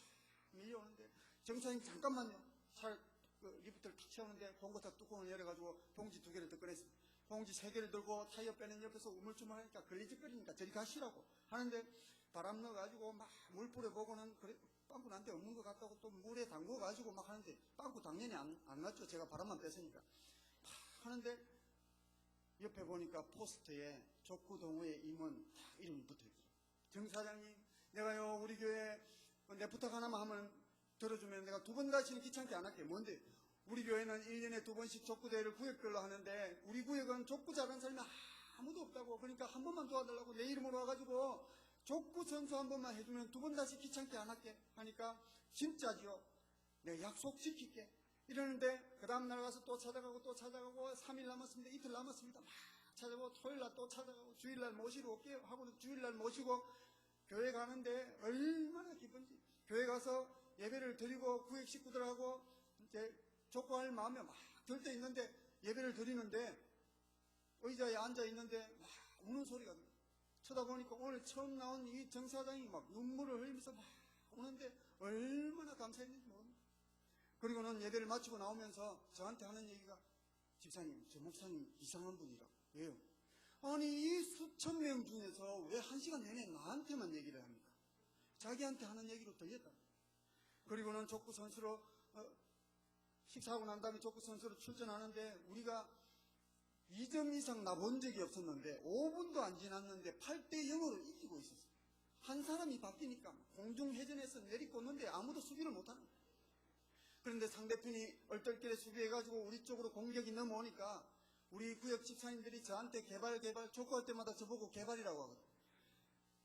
밀려오는데 정차장님 잠깐만요 차를 리프트를 탁 채우는데 봉고차 뚜껑을 열어가지고 봉지 2개를 더 꺼냈습니다. 봉지 3개를 들고 타이어 빼는 옆에서 우물쭈물하니까 걸리적거리니까 저리 가시라고 하는데 바람 넣어가지고 막 물 뿌려보고는 그래 빵꾸 난 데 없는 것 같다고 또 물에 담궈가지고 막 하는데 빵꾸 당연히 안 났죠. 제가 바람만 뺐으니까 막 하는데 옆에 보니까 포스터에 족구동호회 임원 딱 이름이 붙어있어요. 정 사장님 내가요 우리 교회 내 부탁 하나만 하면 들어주면 내가 2번 다시는 귀찮게 안 할게. 뭔데? 우리 교회는 1년에 2번씩 족구대회를 구역별로 하는데 우리 구역은 족구 잘하는 사람이 아무도 없다고. 그러니까 한 번만 도와달라고 내 이름으로 와가지고 족구 선수 한 번만 해주면 2번 다시 귀찮게 안 할게 하니까 진짜지요. 내가 약속 지킬게. 이러는데 그 다음날 가서 또 찾아가고 3일 남았습니다. 이틀 남았습니다. 막 찾아보고 토요일날 또 찾아가고 주일날 모시러 올게요 하고는 주일날 모시고 교회 가는데 얼마나 기쁜지. 교회 가서 예배를 드리고 구역 식구들하고 이제 족구할 마음에 막 들떠 있는데 예배를 드리는데 의자에 앉아 있는데 막 우는 소리가 들려요. 쳐다보니까 오늘 처음 나온 이 정사장이 막 눈물을 흘리면서 막 우는데 얼마나 감사했는지 모릅니다. 그리고는 예배를 마치고 나오면서 저한테 하는 얘기가 집사님, 저 목사님 이상한 분이라고. 왜요? 아니 이 수천 명 중에서 왜 1시간 내내 나한테만 얘기를 합니까? 자기한테 하는 얘기로 들렸다. 그리고는 족구 선수로 식사하고 난 다음에 족구 선수로 출전하는데 우리가 2점 이상 나본 적이 없었는데 5분도 안 지났는데 8대 0으로 이기고 있었어요. 한 사람이 바뀌니까 공중회전에서 내리꽂는데 아무도 수비를 못하는 거예요. 그런데 상대편이 얼떨결에 수비해가지고 우리 쪽으로 공격이 넘어오니까 우리 구역 집사님들이 저한테 개발 족구할 때마다 저보고 개발이라고 하거든요.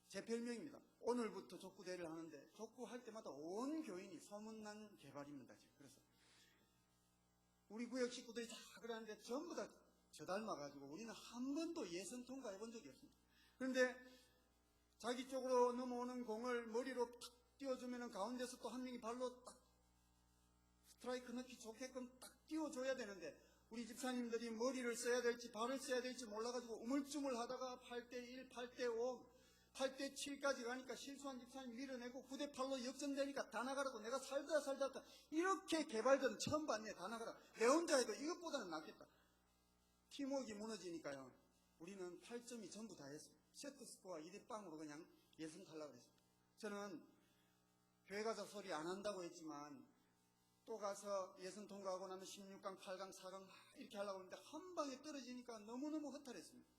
제 별명입니다. 오늘부터 족구 대회를 하는데 족구할 때마다 온 교인이 소문난 개발입니다. 그래서 우리 구역 식구들이 다 그러는데 전부 다 저 닮아가지고 우리는 한 번도 예선 통과해 본 적이 없습니다. 그런데 자기 쪽으로 넘어오는 공을 머리로 탁 띄워주면 가운데서 또 한 명이 발로 딱 스트라이크 넣기 좋게끔 딱 띄워줘야 되는데 우리 집사님들이 머리를 써야 될지 발을 써야 될지 몰라가지고 우물쭈물 하다가 8대1, 8대5, 8대7까지 가니까 실수한 집사님 밀어내고 9대8로 역전되니까 다 나가라고 내가 살다 이렇게 개발전 처음 봤네. 다 나가라. 내 혼자 해도 이것보다는 낫겠다. 팀워크가 무너지니까요. 우리는 8점이 전부 다 했어요. 세트 스코어 2대0으로 그냥 예선 탈락을 했습니다. 저는 교회 가서 소리 안 한다고 했지만 또 가서 예선 통과하고 나면 16강, 8강, 4강 이렇게 하려고 했는데 한 방에 떨어지니까 너무너무 허탈했습니다.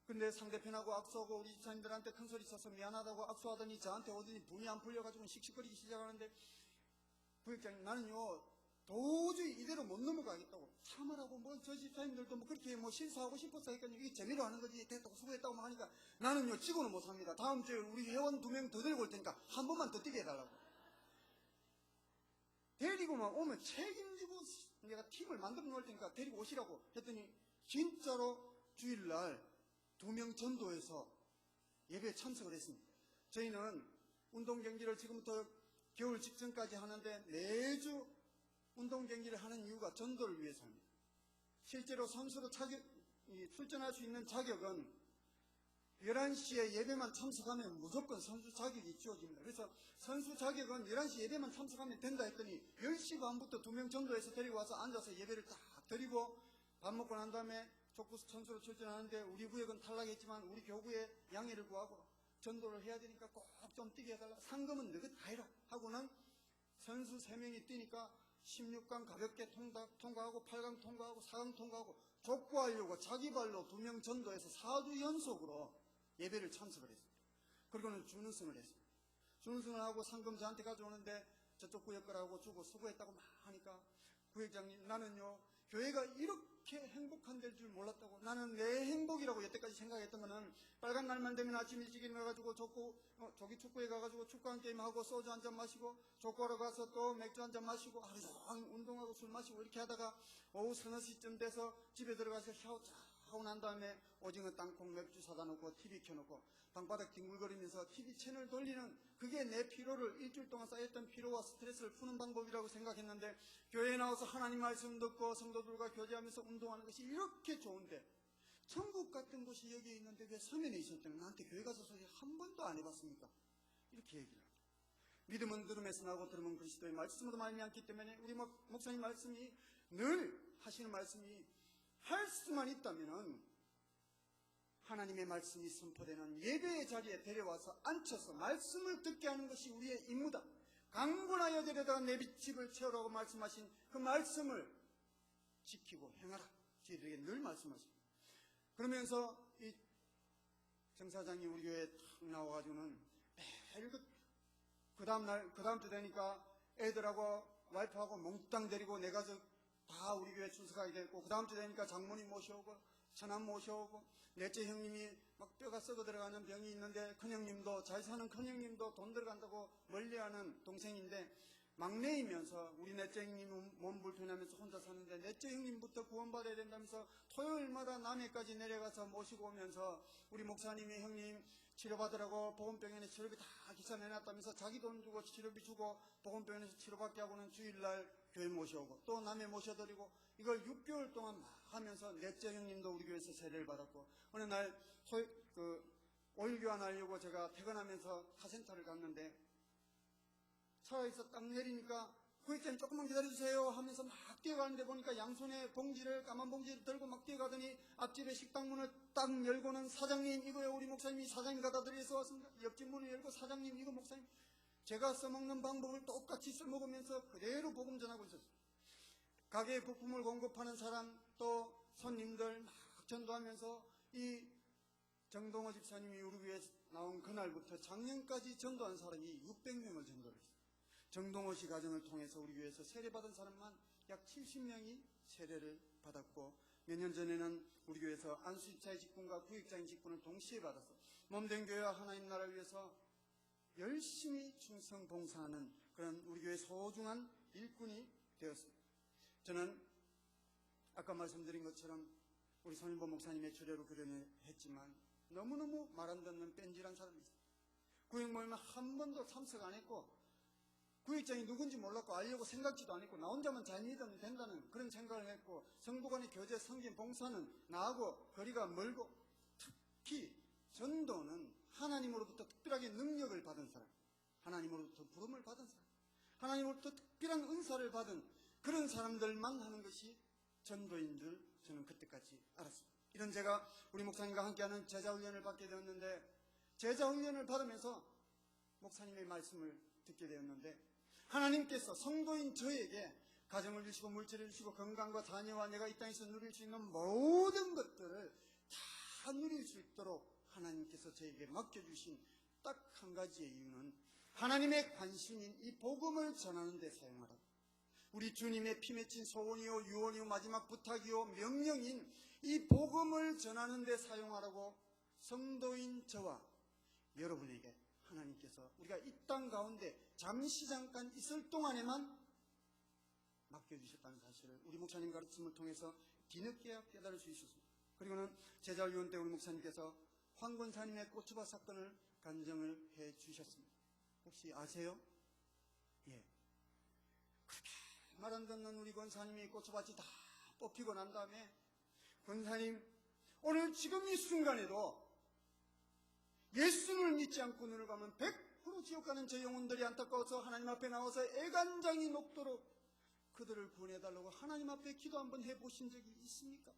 근데 상대편하고 악수하고 우리 집사님들한테 큰 소리 쳐서 미안하다고 악수하더니 저한테 오더니 분이 안 풀려가지고 씩씩거리기 시작하는데 부역장님 나는요 도저히 이대로 못 넘어가겠다고 참으라고 뭐 저 집사님들도 뭐 그렇게 뭐 실수하고 싶어서 했거든요. 이게 재미로 하는 거지 됐다고 수고했다고 하니까 나는요 지고는 못 삽니다. 다음 주에 우리 회원 2명 더 데리고 올 테니까 한 번만 더 뛰게 해달라고. 데리고만 오면 책임지고 내가 팀을 만들어 놓을 테니까 데리고 오시라고 했더니 진짜로 주일날 2명 전도해서 예배에 참석을 했습니다. 저희는 운동경기를 지금부터 겨울 직전까지 하는데 매주 운동경기를 하는 이유가 전도를 위해서입니다. 실제로 선수로 출전할 수 있는 자격은 11시에 예배만 참석하면 무조건 선수 자격이 주어집니다. 그래서 선수 자격은 11시 예배만 참석하면 된다 했더니 10시 반부터 2명 전도해서 데리고 와서 앉아서 예배를 딱 드리고 밥 먹고 난 다음에 족구 선수로 출전하는데 우리 구역은 탈락했지만 우리 교구에 양해를 구하고 전도를 해야 되니까 꼭 좀 뛰게 해달라. 상금은 너가 다 해라 하고는 선수 3명이 뛰니까 16강 가볍게 통과하고 8강 통과하고 4강 통과하고 족구하려고 자기 발로 2명 전도해서 4주 연속으로 예배를 참석을 했습니다. 그리고는 준우승을 했습니다. 준우승을 하고 상금 저한테 가져오는데 저쪽 구역 거라고 주고 수고했다고 막 하니까 구역장님 나는요 교회가 이렇게 행복한 데일 줄 몰랐다고. 나는 내 행복이라고 여태까지 생각했던 거는 빨간 날만 되면 아침 일찍 일어나가지고 조기 축구에 가가지고 축구 한 게임 하고 소주 한 잔 마시고 족구하러 가서 또 맥주 한 잔 마시고 하루 종일 운동하고 술 마시고 이렇게 하다가 오후 3시쯤 돼서 집에 들어가서 샤워 쫙 하고 난 다음에 오징어 땅콩 맥주 사다 놓고 TV 켜놓고 방바닥 뒹굴거리면서 TV 채널 돌리는 그게 내 피로를 일주일 동안 쌓였던 피로와 스트레스를 푸는 방법이라고 생각했는데 교회에 나와서 하나님 말씀 듣고 성도들과 교제하면서 운동하는 것이 이렇게 좋은데 천국 같은 곳이 여기에 있는데 왜 서면에 있었다면 나한테 교회 가서 소리 한 번도 안 해봤습니까? 이렇게 얘기를 합니다. 믿음은 들음에서 나고 들음은 그리스도의 말씀으로 말미암기 때문에 우리 목사님 말씀이 늘 하시는 말씀이 할 수만 있다면은 하나님의 말씀이 선포되는 예배의 자리에 데려와서 앉혀서 말씀을 듣게 하는 것이 우리의 임무다. 강군하여 데려다가 내 집을 채우라고 말씀하신 그 말씀을 지키고 행하라. 저희들에게 늘 말씀하십니다. 그러면서 이 정사장이 우리 교회에 탁 나와가지고는 매일 그 다음 주 되니까 애들하고 와이프하고 몽땅 데리고 내 가족 다 우리 교회 출석하게 됐고 그 다음 주 되니까 장모님 모셔오고 처남 모셔오고 넷째 형님이 막 뼈가 썩어 들어가는 병이 있는데 큰형님도 잘 사는 큰형님도 돈 들어간다고 멀리하는 동생인데 막내이면서 우리 넷째 형님 몸 불편하면서 혼자 사는데 넷째 형님부터 구원받아야 된다면서 토요일마다 남해까지 내려가서 모시고 오면서 우리 목사님이 형님 치료받으라고 보건병원에 치료비 다 기사 내놨다면서 자기 돈 주고 치료비 주고 보건병원에서 치료받게 하고는 주일날 교회 모셔오고 또 남해 모셔드리고 이걸 6개월 동안 막 하면서 넷째 형님도 우리 교회에서 세례를 받았고 어느 날 오일 교환하려고 제가 퇴근하면서 카센터를 갔는데 차에서 딱 내리니까 구역장님 조금만 기다려주세요 하면서 막 뛰어가는데 보니까 양손에 봉지를 까만 봉지를 들고 막 뛰어가더니 앞집에 식당 문을 딱 열고는 사장님 이거요 우리 목사님이 사장님 갖다 드려서 왔습니다. 옆집 문을 열고 사장님 이거 목사님 제가 써먹는 방법을 똑같이 써먹으면서 그대로 복음 전하고 있었어요. 가게에 부품을 공급하는 사람 또 손님들 막 전도하면서 이 정동호 집사님이 우리 교회에 나온 그날부터 작년까지 전도한 사람이 600명을 전도를 했어요. 정동호 씨 가정을 통해서 우리 교회에서 세례받은 사람만 약 70명이 세례를 받았고 몇 년 전에는 우리 교회에서 안수집사의 직분과 구역장의 직분을 동시에 받아서 몸된 교회와 하나님 나라를 위해서 열심히 충성 봉사하는 그런 우리 교회 소중한 일꾼이 되었습니다. 저는 아까 말씀드린 것처럼 우리 손일보 목사님의 주례로 교련을 했지만 너무너무 말 안 듣는 뺀질한 사람이 있어요. 구역 모임에 한 번도 참석 안 했고 구역장이 누군지 몰랐고 알려고 생각지도 안 했고 나 혼자만 잘 믿으면 된다는 그런 생각을 했고 성도 간의 교제, 성김, 봉사는 나하고 거리가 멀고 특히 전도는 하나님으로부터 특별하게 능력을 받은 사람, 하나님으로부터 부름을 받은 사람, 하나님으로부터 특별한 은사를 받은 그런 사람들만 하는 것이 전도인 줄 저는 그때까지 알았습니다. 이런 제가 우리 목사님과 함께하는 제자훈련을 받게 되었는데 제자훈련을 받으면서 목사님의 말씀을 듣게 되었는데 하나님께서 성도인 저에게 가정을 주시고 물질을 주시고 건강과 자녀와 내가 이 땅에서 누릴 수 있는 모든 것들을 다 누릴 수 있도록 하나님께서 저에게 맡겨주신 딱 한 가지의 이유는 하나님의 관심인 이 복음을 전하는 데 사용하라고 우리 주님의 피 맺힌 소원이요 유언이요 마지막 부탁이요 명령인 이 복음을 전하는 데 사용하라고 성도인 저와 여러분에게 하나님께서 우리가 이 땅 가운데 잠시 잠깐 있을 동안에만 맡겨주셨다는 사실을 우리 목사님 가르침을 통해서 뒤늦게야 깨달을 수 있었습니다. 그리고는 제자훈련 때 우리 목사님께서 황 권사님의 고추밭 사건을 간증을 해 주셨습니다. 혹시 아세요? 예. 그렇게 말 안 듣는 우리 권사님이 고추밭이 다 뽑히고 난 다음에 권사님 오늘 지금 이 순간에도 예수를 믿지 않고 눈을 감으면 100% 지옥 가는 저 영혼들이 안타까워서 하나님 앞에 나와서 애간장이 녹도록 그들을 구원해달라고 하나님 앞에 기도 한번 해보신 적이 있습니까?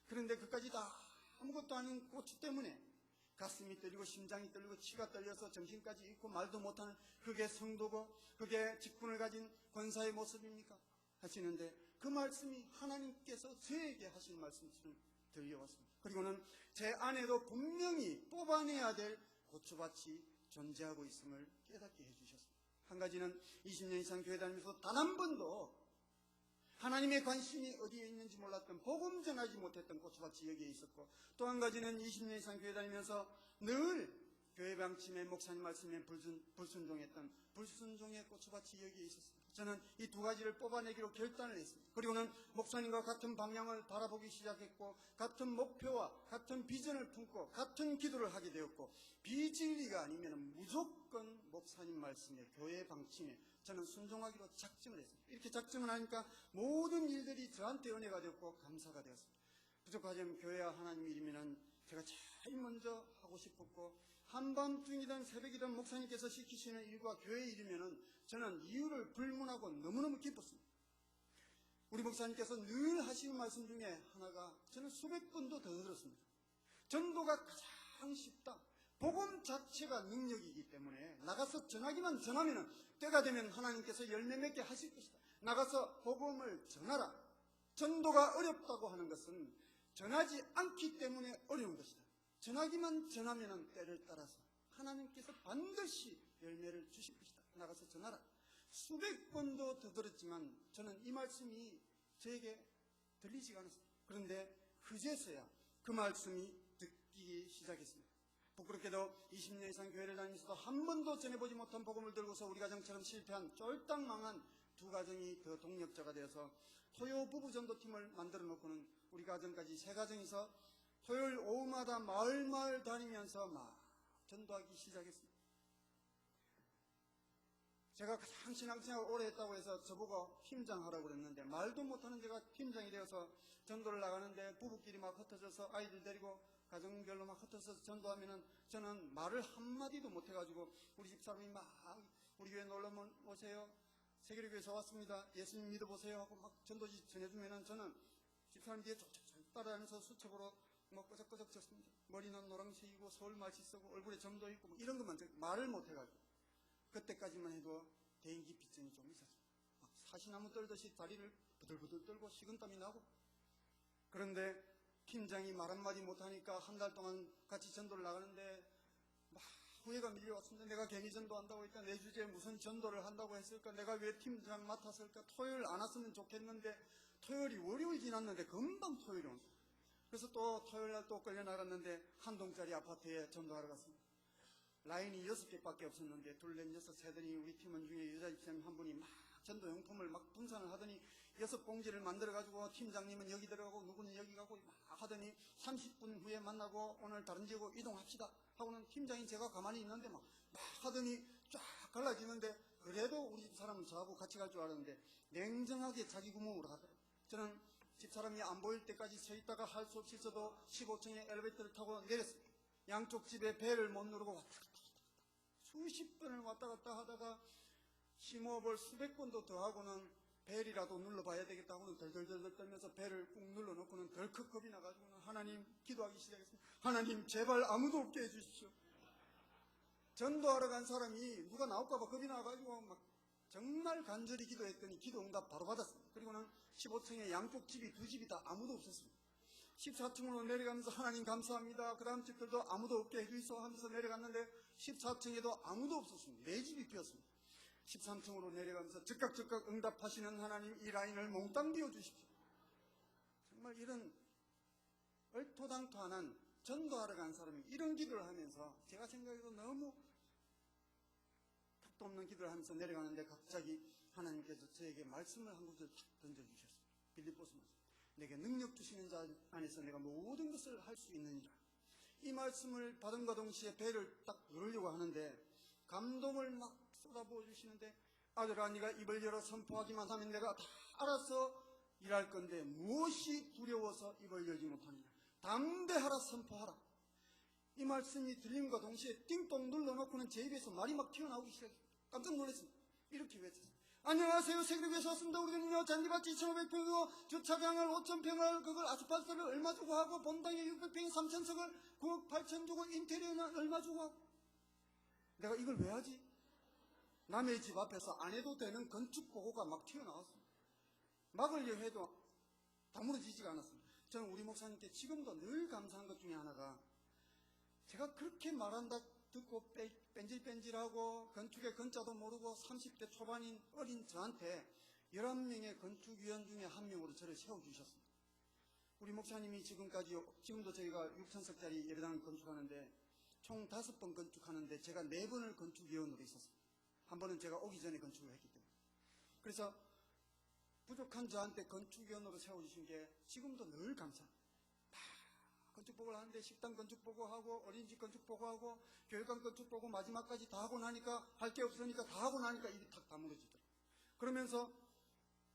그런데 그까지 다 아무것도 아닌 고추 때문에 가슴이 떨리고 심장이 떨리고 치가 떨려서 정신까지 잃고 말도 못하는 그게 성도고 그게 직분을 가진 권사의 모습입니까? 하시는데 그 말씀이 하나님께서 저에게 하신 말씀처럼 들려왔습니다. 그리고는 제 안에도 분명히 뽑아내야 될 고추밭이 존재하고 있음을 깨닫게 해주셨습니다. 한 가지는 20년 이상 교회 다니면서 단 한 번도 하나님의 관심이 어디에 있는지 몰랐던 복음 전하지 못했던 고추밭이 여기에 있었고 또 한 가지는 20년 이상 교회 다니면서 늘 교회 방침에 목사님 말씀에 불순종했던 불순종의 고추밭이 여기에 있었습니다. 저는 이 두 가지를 뽑아내기로 결단을 했습니다. 그리고는 목사님과 같은 방향을 바라보기 시작했고 같은 목표와 같은 비전을 품고 같은 기도를 하게 되었고 비진리가 아니면 무조건 목사님 말씀에 교회 방침에 저는 순종하기로 작정을 했습니다. 이렇게 작정을 하니까 모든 일들이 저한테 은혜가 되었고 감사가 되었습니다. 부족하자면 교회와 하나님 일이면 제가 제일 먼저 하고 싶었고 한밤중이든 새벽이든 목사님께서 시키시는 일과 교회 일이면 저는 이유를 불문하고 너무너무 기뻤습니다. 우리 목사님께서 늘 하시는 말씀 중에 하나가 저는 수백 번도 더 들었습니다. 전도가 가장 쉽다. 복음 자체가 능력이기 때문에 나가서 전하기만 전하면 때가 되면 하나님께서 열매 맺게 하실 것이다. 나가서 복음을 전하라. 전도가 어렵다고 하는 것은 전하지 않기 때문에 어려운 것이다. 전하기만 전하면 때를 따라서 하나님께서 반드시 열매를 주실 것이다. 나가서 전하라. 수백 번도 더 들었지만 저는 이 말씀이 저에게 들리지가 않았습니다. 그런데 그제서야 그 말씀이 듣기 시작했습니다. 부끄럽게도 20년 이상 교회를 다니면서도 한 번도 전해보지 못한 복음을 들고서 우리 가정처럼 실패한 쫄딱 망한 두 가정이 더 동력자가 되어서 토요 부부 전도팀을 만들어 놓고는 우리 가정까지 세 가정이서 토요일 오후마다 마을 다니면서 막 전도하기 시작했습니다. 제가 가장 신앙생활 오래 했다고 해서 저보고 팀장하라고 그랬는데 말도 못하는 제가 팀장이 되어서 전도를 나가는데 부부끼리 막 흩어져서 아이들 데리고 가정별로 막 흩어져서 전도하면은 저는 말을 한마디도 못해가지고 우리 집사람이 막 우리 교회 놀러 오세요. 세계교회에서 왔습니다. 예수님 믿어보세요 하고 막 전도지 전해주면은 저는 집사람 뒤에 쫓쫓 따라다니면서 수첩으로 뭐 끄적끄적 쳤습니다. 머리는 노란색이고 서울 말씨 쓰고 얼굴에 점도 있고 뭐 이런 것만 말을 못해가지고 그때까지만 해도 대인기피증이 좀 있었습니다. 막 사시나무 떨듯이 다리를 부들부들 떨고 식은땀이 나고 그런데 팀장이 말 한마디 못하니까 한 달 동안 같이 전도를 나가는데 막 후회가 밀려왔습니다. 내가 괜히 전도한다고 했다. 내 주제에 무슨 전도를 한다고 했을까? 내가 왜 팀장 맡았을까? 토요일 안 왔으면 좋겠는데 토요일이 월요일 지났는데 금방 토요일이 온 거예요. 그래서 또 토요일날 또 끌려 나갔는데 한 동짜리 아파트에 전도하러 갔습니다. 라인이 6개밖에 없었는데 둘, 넷, 여섯, 세더니 우리 팀원 중에 여자 집사님 한 분이 막 전도용품을 막 분산을 하더니 6봉지를 만들어가지고 팀장님은 여기 들어가고 누구는 여기 가고 막 하더니 30분 후에 만나고 오늘 다른 지역으로 이동합시다 하고는 팀장인 제가 가만히 있는데 막 하더니 쫙 갈라지는데 그래도 우리 집 사람은 저하고 같이 갈 줄 알았는데 냉정하게 자기 구멍으로 가더라고요. 저는 집사람이 안 보일 때까지 서 있다가 할 수 없이 있어도 15층에 엘리베이터를 타고 내렸습니다. 양쪽 집에 벨을 못 누르고 왔다 갔다 수십 번을 왔다 갔다 하다가 심호흡을 수백 번도 더 하고는 벨이라도 눌러봐야 되겠다 하고는 덜덜덜 떨면서 벨을 꾹 눌러놓고는 덜컥 겁이 나가지고는 하나님 기도하기 시작했습니다. 하나님 제발 아무도 없게 해주십시오. 전도하러 간 사람이 누가 나올까봐 겁이 나가지고 막 정말 간절히 기도했더니 기도 응답 바로 받았습니다. 그리고는 15층에 양쪽 집이 두 집이 다 아무도 없었습니다. 14층으로 내려가면서 하나님 감사합니다. 그 다음 집들도 아무도 없게 해주이소 하면서 내려갔는데 14층에도 아무도 없었습니다. 네 집이 비었습니다. 13층으로 내려가면서 즉각 응답하시는 하나님 이 라인을 몽땅 비워주십시오. 정말 이런 얼토당토하는 전도하러 간 사람이 이런 기도를 하면서 제가 생각해도 너무 턱도 없는 기도를 하면서 내려가는데 갑자기 하나님께서 저에게 말씀을 한 구절 탁 던져주셨어요. 빌립보서 말씀. 내게 능력 주시는 자 안에서 내가 모든 것을 할 수 있느니라. 이 말씀을 받은과 동시에 배를 딱 누르려고 하는데 감동을 막 쏟아부어 주시는데 아들아 네가 입을 열어 선포하기만 하면 내가 다 알아서 일할 건데 무엇이 두려워서 입을 열지 못하느냐. 담대하라 선포하라. 이 말씀이 들림과 동시에 띵동 눌러놓고는 제 입에서 말이 막 튀어나오기 시작했어요. 깜짝 놀랐습니다. 이렇게 외쳤어요. 안녕하세요. 세계교회에서 왔습니다. 우리는요 잔디밭 2,500평이고 주차장을 5,000평을 그걸 아스팔트를 얼마 주고 하고 본당에 600평에 3,000석을 9억 8천 주고 인테리어는 얼마 주고 하고 내가 이걸 왜 하지? 남의 집 앞에서 안 해도 되는 건축 보고가 막 튀어나왔습니다. 막으려 해도 다무러지지가 않았습니다. 저는 우리 목사님께 지금도 늘 감사한 것 중에 하나가 제가 그렇게 말한다 듣고 뺀질뺀질하고 건축의 건자도 모르고 30대 초반인 어린 저한테 11명의 건축위원 중에 한 명으로 저를 세워주셨습니다. 우리 목사님이 지금도 저희가 6,000석짜리 예배당을 건축하는데 총 5번 건축하는데 제가 4번을 건축위원으로 있었습니다. 한 번은 제가 오기 전에 건축을 했기 때문에. 그래서 부족한 저한테 건축위원으로 세워주신 게 지금도 늘 감사합니다. 건축 보고를 하는데 식당 건축 보고하고 어린이집 건축 보고하고 교육관 건축 보고 마지막까지 다 하고 나니까 할 게 없으니까 다 하고 나니까 입이 탁 다물어지더라고요. 그러면서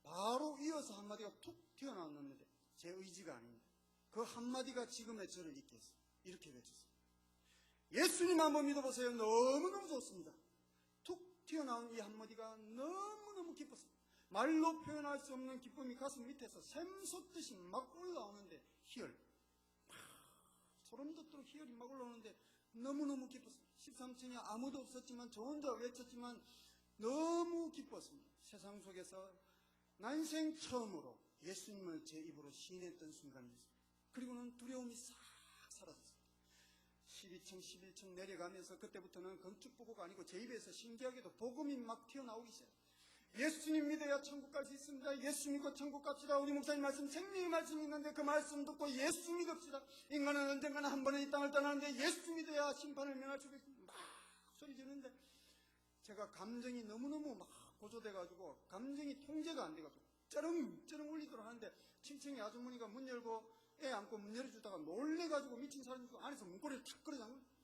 바로 이어서 한마디가 툭 튀어나왔는데 제 의지가 아닙니다. 그 한마디가 지금의 저를 있게 했어요. 이렇게 외쳤어요. 예수님 한번 믿어보세요. 너무너무 좋습니다. 툭 튀어나온 이 한마디가 너무너무 기뻤습니다. 말로 표현할 수 없는 기쁨이 가슴 밑에서 샘솟듯이 막 올라오는데 희열 소름 돋도록 희열이 막 올라오는데 너무너무 기뻤습니다. 13층에 아무도 없었지만 저 혼자 외쳤지만 너무 기뻤습니다. 세상 속에서 난생 처음으로 예수님을 제 입으로 시인했던 순간이었습니다. 그리고는 두려움이 싹 사라졌습니다. 12층, 11층 내려가면서 그때부터는 건축 보고가 아니고 제 입에서 신기하게도 복음이 막 튀어나오기 시작했어요. 예수님 믿어야 천국 갈 수 있습니다. 예수 믿고 천국 갑시다. 우리 목사님 말씀, 생명의 말씀이 있는데 그 말씀 듣고 예수 믿읍시다. 인간은 언젠가는 한 번은 이 땅을 떠나는데 예수 믿어야 심판을 면할 수 있습니다. 막 소리 지르는데 제가 감정이 너무너무 막 고조돼가지고 감정이 통제가 안 돼가지고 쩌렁쩌렁 울리도록 하는데 7층에 아주머니가 문 열고 애 안고 문 열어주다가 놀래가지고 미친 사람이 안에서 문고리를 탁 끌어잡는 거예요.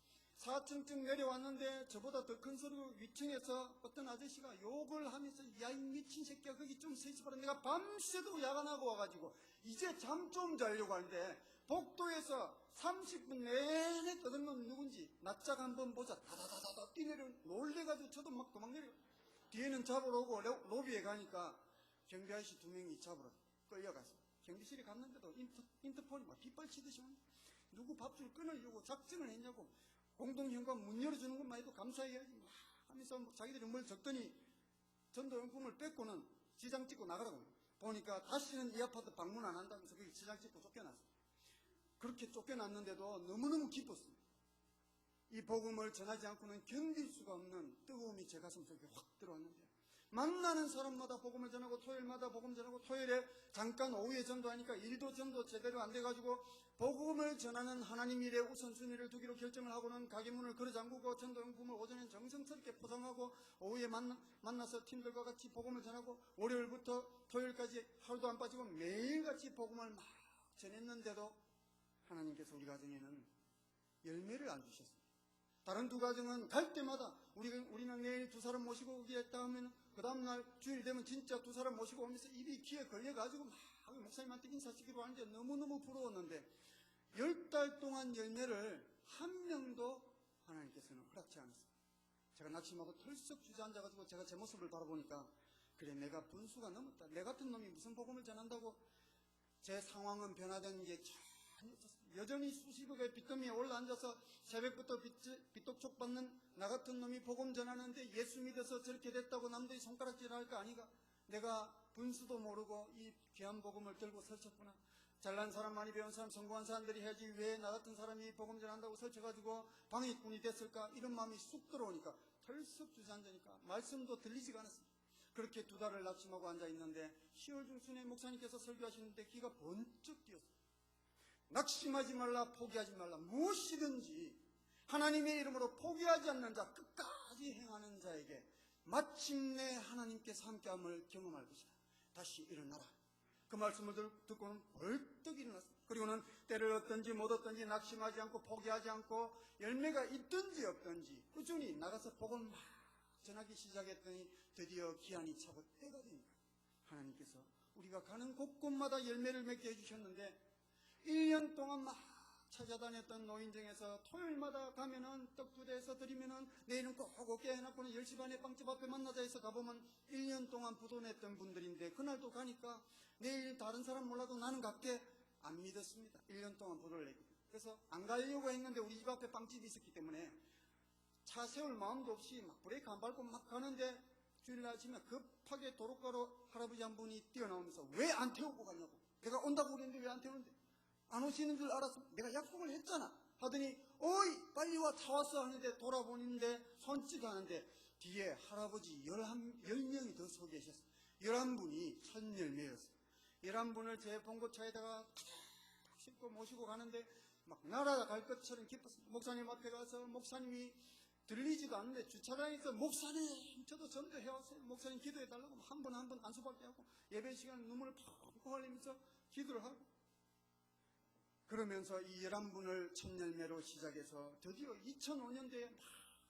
4층쯤 내려왔는데 저보다 더 큰 소리로 위층에서 어떤 아저씨가 욕을 하면서 야 이 미친 새끼야 거기 좀 서 있어봐라. 내가 밤새도록 야간하고 와가지고 이제 잠 좀 자려고 하는데 복도에서 30분 내내 떠들면 누군지 낯짝 한번 보자 다다다다다 뛰내려 놀래가지고 저도 막 도망내려. 뒤에는 잡으러 오고 로비에 가니까 경비 아저씨 2명이 잡으러 끌려갔어. 경비실에 갔는데도 인터폴이 막 빗발치듯이 누구 밥줄 끊으려고 작정을 했냐고. 공동현관 문 열어주는 것만 해도 감사해야지 막 하면서 자기들이 뭘 적더니 전도용품을 뺏고는 지장 찍고 나가라고. 보니까 다시는 이 아파트 방문 안 한다면서 거기 지장 찍고 쫓겨났어. 그렇게 쫓겨났는데도 너무너무 기뻤습니다. 이 복음을 전하지 않고는 견딜 수가 없는 뜨거움이 제 가슴속에 확 들어왔는데 만나는 사람마다 복음을 전하고 토요일마다 복음 전하고 토요일에 잠깐 오후에 전도하니까 일도 전도 제대로 안 돼가지고 복음을 전하는 하나님 일에 우선순위를 두기로 결정을 하고는 가게 문을 걸어 잠그고 전도용품을 오전엔 정성스럽게 포장하고 오후에 만나서 팀들과 같이 복음을 전하고 월요일부터 토요일까지 하루도 안 빠지고 매일같이 복음을 막 전했는데도 하나님께서 우리 가정에는 열매를 안 주셨습니다. 다른 두 가정은 갈 때마다 우리는 내일 2사람 모시고 오겠다 하면 그 다음날 주일 되면 진짜 2사람 모시고 오면서 입이 귀에 걸려가지고 막 목사님한테 인사시키고 하는데 너무너무 부러웠는데 10달 동안 열매를 한 명도 하나님께서는 허락치 않았습니다. 제가 낙심하고 털썩 주저앉아가지고 제가 제 모습을 바라보니까 그래 내가 분수가 넘었다. 내 같은 놈이 무슨 복음을 전한다고. 제 상황은 변화된 게 전혀 없었습니다. 여전히 수십억의 빚더미에 올라앉아서 새벽부터 빚독촉 받는 나 같은 놈이 복음 전하는데 예수 믿어서 저렇게 됐다고 남들이 손가락질 할 거 아니가. 내가 분수도 모르고 이 귀한 복음을 들고 설쳤구나. 잘난 사람, 많이 배운 사람, 성공한 사람들이 해야지 왜 나 같은 사람이 복음 전한다고 설쳐가지고 방해꾼이 됐을까. 이런 마음이 쑥 들어오니까 털썩 주저앉으니까 말씀도 들리지가 않았습니다. 그렇게 2달을 낙심하고 앉아있는데 10월 중순에 목사님께서 설교하시는데 귀가 번쩍 뛰었어요. 낙심하지 말라, 포기하지 말라. 무엇이든지 하나님의 이름으로 포기하지 않는 자, 끝까지 행하는 자에게 마침내 하나님께서 함께함을 경험할 것이다. 다시 일어나라. 그 말씀을 듣고는 벌떡 일어났습니다. 그리고는 때를 얻든지 못 얻든지 낙심하지 않고 포기하지 않고 열매가 있든지 없든지 꾸준히 나가서 복음을 막 전하기 시작했더니 드디어 기한이 차고 때가 되니까 하나님께서 우리가 가는 곳곳마다 열매를 맺게 해주셨는데 1년 동안 막 찾아다녔던 노인정에서 토요일마다 가면은 떡 2대에서 드리면은 내일은 꼭 어깨 해놨고는 10시 반에 빵집 앞에 만나자 해서 가보면 1년 동안 부도냈던 분들인데 그날도 가니까 내일 다른 사람 몰라도 나는 갈게 안 믿었습니다. 1년 동안 부도를 냈거든요. 그래서 안 가려고 했는데 우리 집 앞에 빵집이 있었기 때문에 차 세울 마음도 없이 막 브레이크 안 밟고 막 가는데 주일날 아침에 급하게 도로가로 할아버지 한 분이 뛰어나오면서 왜 안 태우고 가냐고. 내가 온다고 그랬는데 왜 안 태우는데. 안 오시는 줄 알았어. 내가 약속을 했잖아. 하더니 어이 빨리 와 차 왔어 하는데 돌아보는데 손짓 하는데 뒤에 할아버지 10명이 더 서 계셨어. 11분이 첫 열매였어. 11분을 제 봉고차에다가 싣고 모시고 가는데 막 날아갈 것처럼 기뻤습니다. 목사님 앞에 가서 목사님이 들리지도 않는데 주차장에서 목사님 저도 전도해왔어요. 목사님 기도해달라고 한 번 한 번 안수받게 하고 예배 시간 눈물을 펑펑 흘리면서 기도를 하고 그러면서 이 11분을 첫 열매로 시작해서 드디어 2005년도에 막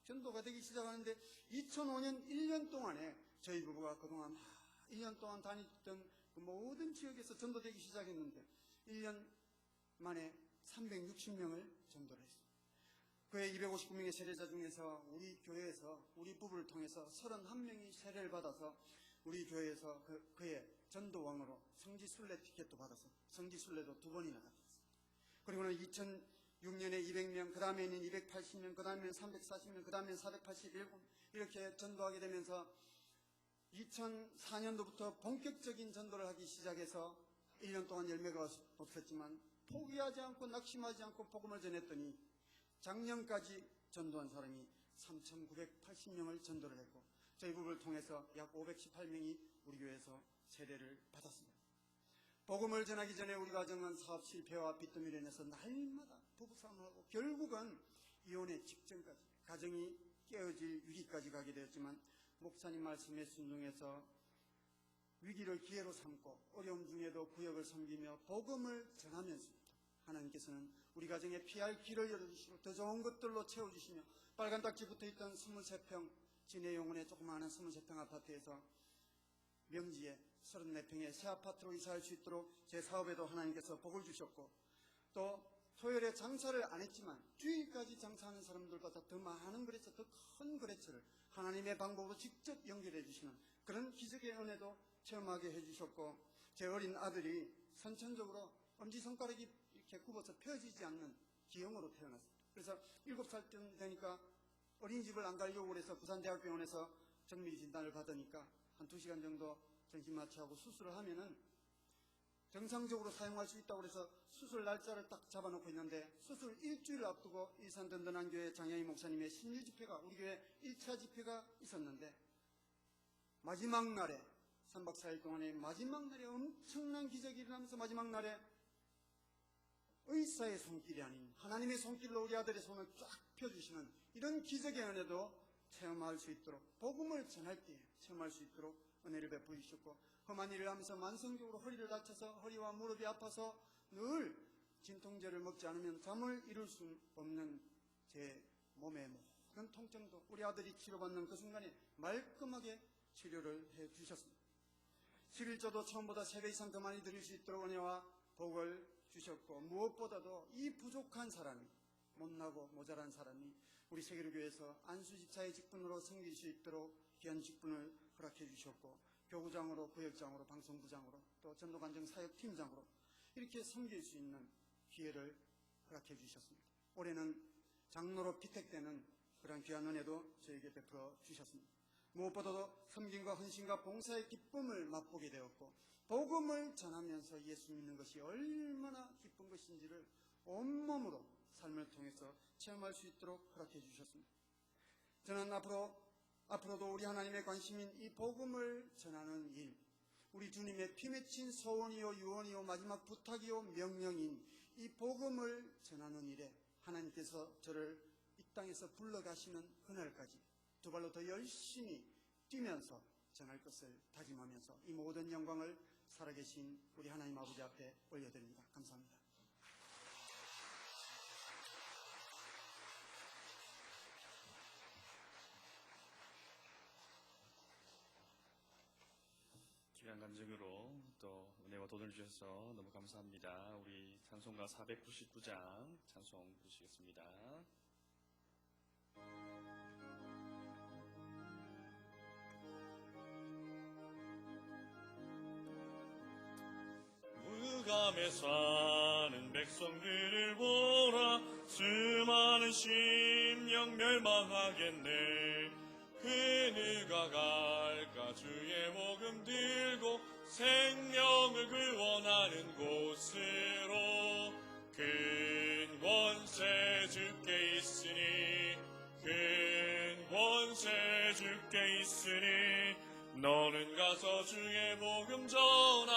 전도가 되기 시작하는데 2005년 1년 동안에 저희 부부가 그동안 1년 동안 다녔던 그 모든 지역에서 전도되기 시작했는데 1년 만에 360명을 전도를 했습니다. 그의 259명의 세례자 중에서 우리 교회에서 우리 부부를 통해서 31명이 세례를 받아서 우리 교회에서 그의 전도왕으로 성지순례 티켓도 받아서 성지순례도 2번이나 갔습니다. 그리고는 2006년에 200명, 그 다음에는 280명, 그 다음에는 340명, 그 다음에는 487명 이렇게 전도하게 되면서 2004년도부터 본격적인 전도를 하기 시작해서 1년 동안 열매가 없었지만 포기하지 않고 낙심하지 않고 복음을 전했더니 작년까지 전도한 사람이 3,980명을 전도를 했고 저희 부부를 통해서 약 518명이 우리 교회에서 세례를 받았습니다. 복음을 전하기 전에 우리 가정은 사업 실패와 빚더미로 인해서 날마다 부부싸움을 하고 결국은 이혼의 직전까지 가정이 깨어질 위기까지 가게 되었지만 목사님 말씀에 순종해서 위기를 기회로 삼고 어려움 중에도 구역을 섬기며 복음을 전하면서 하나님께서는 우리 가정에 피할 길을 열어주시고 더 좋은 것들로 채워주시며 빨간 딱지 붙어있던 23평 진해 용운의 조그마한 23평 아파트에서 명지에 34평의 새 아파트로 이사할 수 있도록 제 사업에도 하나님께서 복을 주셨고 또 토요일에 장사를 안 했지만 주일까지 장사하는 사람들보다 더 많은 거래처, 더 큰 거래처를 하나님의 방법으로 직접 연결해 주시는 그런 기적의 은혜도 체험하게 해주셨고 제 어린 아들이 선천적으로 엄지손가락이 이렇게 굽어서 펴지지 않는 기형으로 태어났습니다. 그래서 7살쯤 되니까 어린이집을 안 가려고 그래서 부산대학병원에서 정밀 진단을 받으니까 한 2시간 정도 정신마취하고 수술을 하면은 정상적으로 사용할 수 있다고 해서 수술 날짜를 딱 잡아놓고 있는데 수술 일주일 앞두고 일산든든한교회 장영희 목사님의 신일 집회가 우리 교회 1차 집회가 있었는데 마지막 날에 3박 4일 동안에 마지막 날에 엄청난 기적이 일어나면서 마지막 날에 의사의 손길이 아닌 하나님의 손길로 우리 아들의 손을 쫙 펴주시는 이런 기적의 은혜도 체험할 수 있도록 복음을 전할 때 체험할 수 있도록 은혜를 베풀어 주셨고 험한 일을 하면서 만성적으로 허리를 다쳐서 허리와 무릎이 아파서 늘 진통제를 먹지 않으면 잠을 이룰 수 없는 제 몸의 모든 통증도 우리 아들이 치료받는 그 순간에 말끔하게 치료를 해 주셨습니다. 11조도 처음보다 3배 이상 더 많이 드릴 수 있도록 은혜와 복을 주셨고 무엇보다도 이 부족한 사람이 못나고 모자란 사람이 우리 세계로교회에서 안수집사의 직분으로 섬길 수 있도록 귀한 직분을 허락해 주셨고 교구장으로 구역장으로 방송부장으로 또 전도관정 사역팀장으로 이렇게 섬길 수 있는 기회를 허락해 주셨습니다. 올해는 장로로 피택되는 그런 귀한 은혜도 저에게 베풀어 주셨습니다. 무엇보다도 섬김과 헌신과 봉사의 기쁨을 맛보게 되었고 복음을 전하면서 예수 믿는 것이 얼마나 기쁜 것인지를 온몸으로 삶을 통해서 체험할 수 있도록 허락해 주셨습니다. 저는 앞으로도 우리 하나님의 관심인 이 복음을 전하는 일, 우리 주님의 피 맺힌 소원이요 유언이요 마지막 부탁이요 명령인 이 복음을 전하는 일에 하나님께서 저를 이 땅에서 불러가시는 그날까지 두 발로 더 열심히 뛰면서 전할 것을 다짐하면서 이 모든 영광을 살아계신 우리 하나님 아버지 앞에 올려드립니다. 감사합니다. 귀한 간증으로 또 은혜와 도전을 주셔서 너무 감사합니다. 우리 찬송가 499장 찬송 부르시겠습니다. 무감에 사는 백성들을 보라 수많은 심령 멸망하겠네 그 누가 갈까 주의 복음 들고 생명을 구원하는 곳으로 큰 권세 주께 있으니 큰 권세 주께 있으니 너는 가서 주의 복음 전하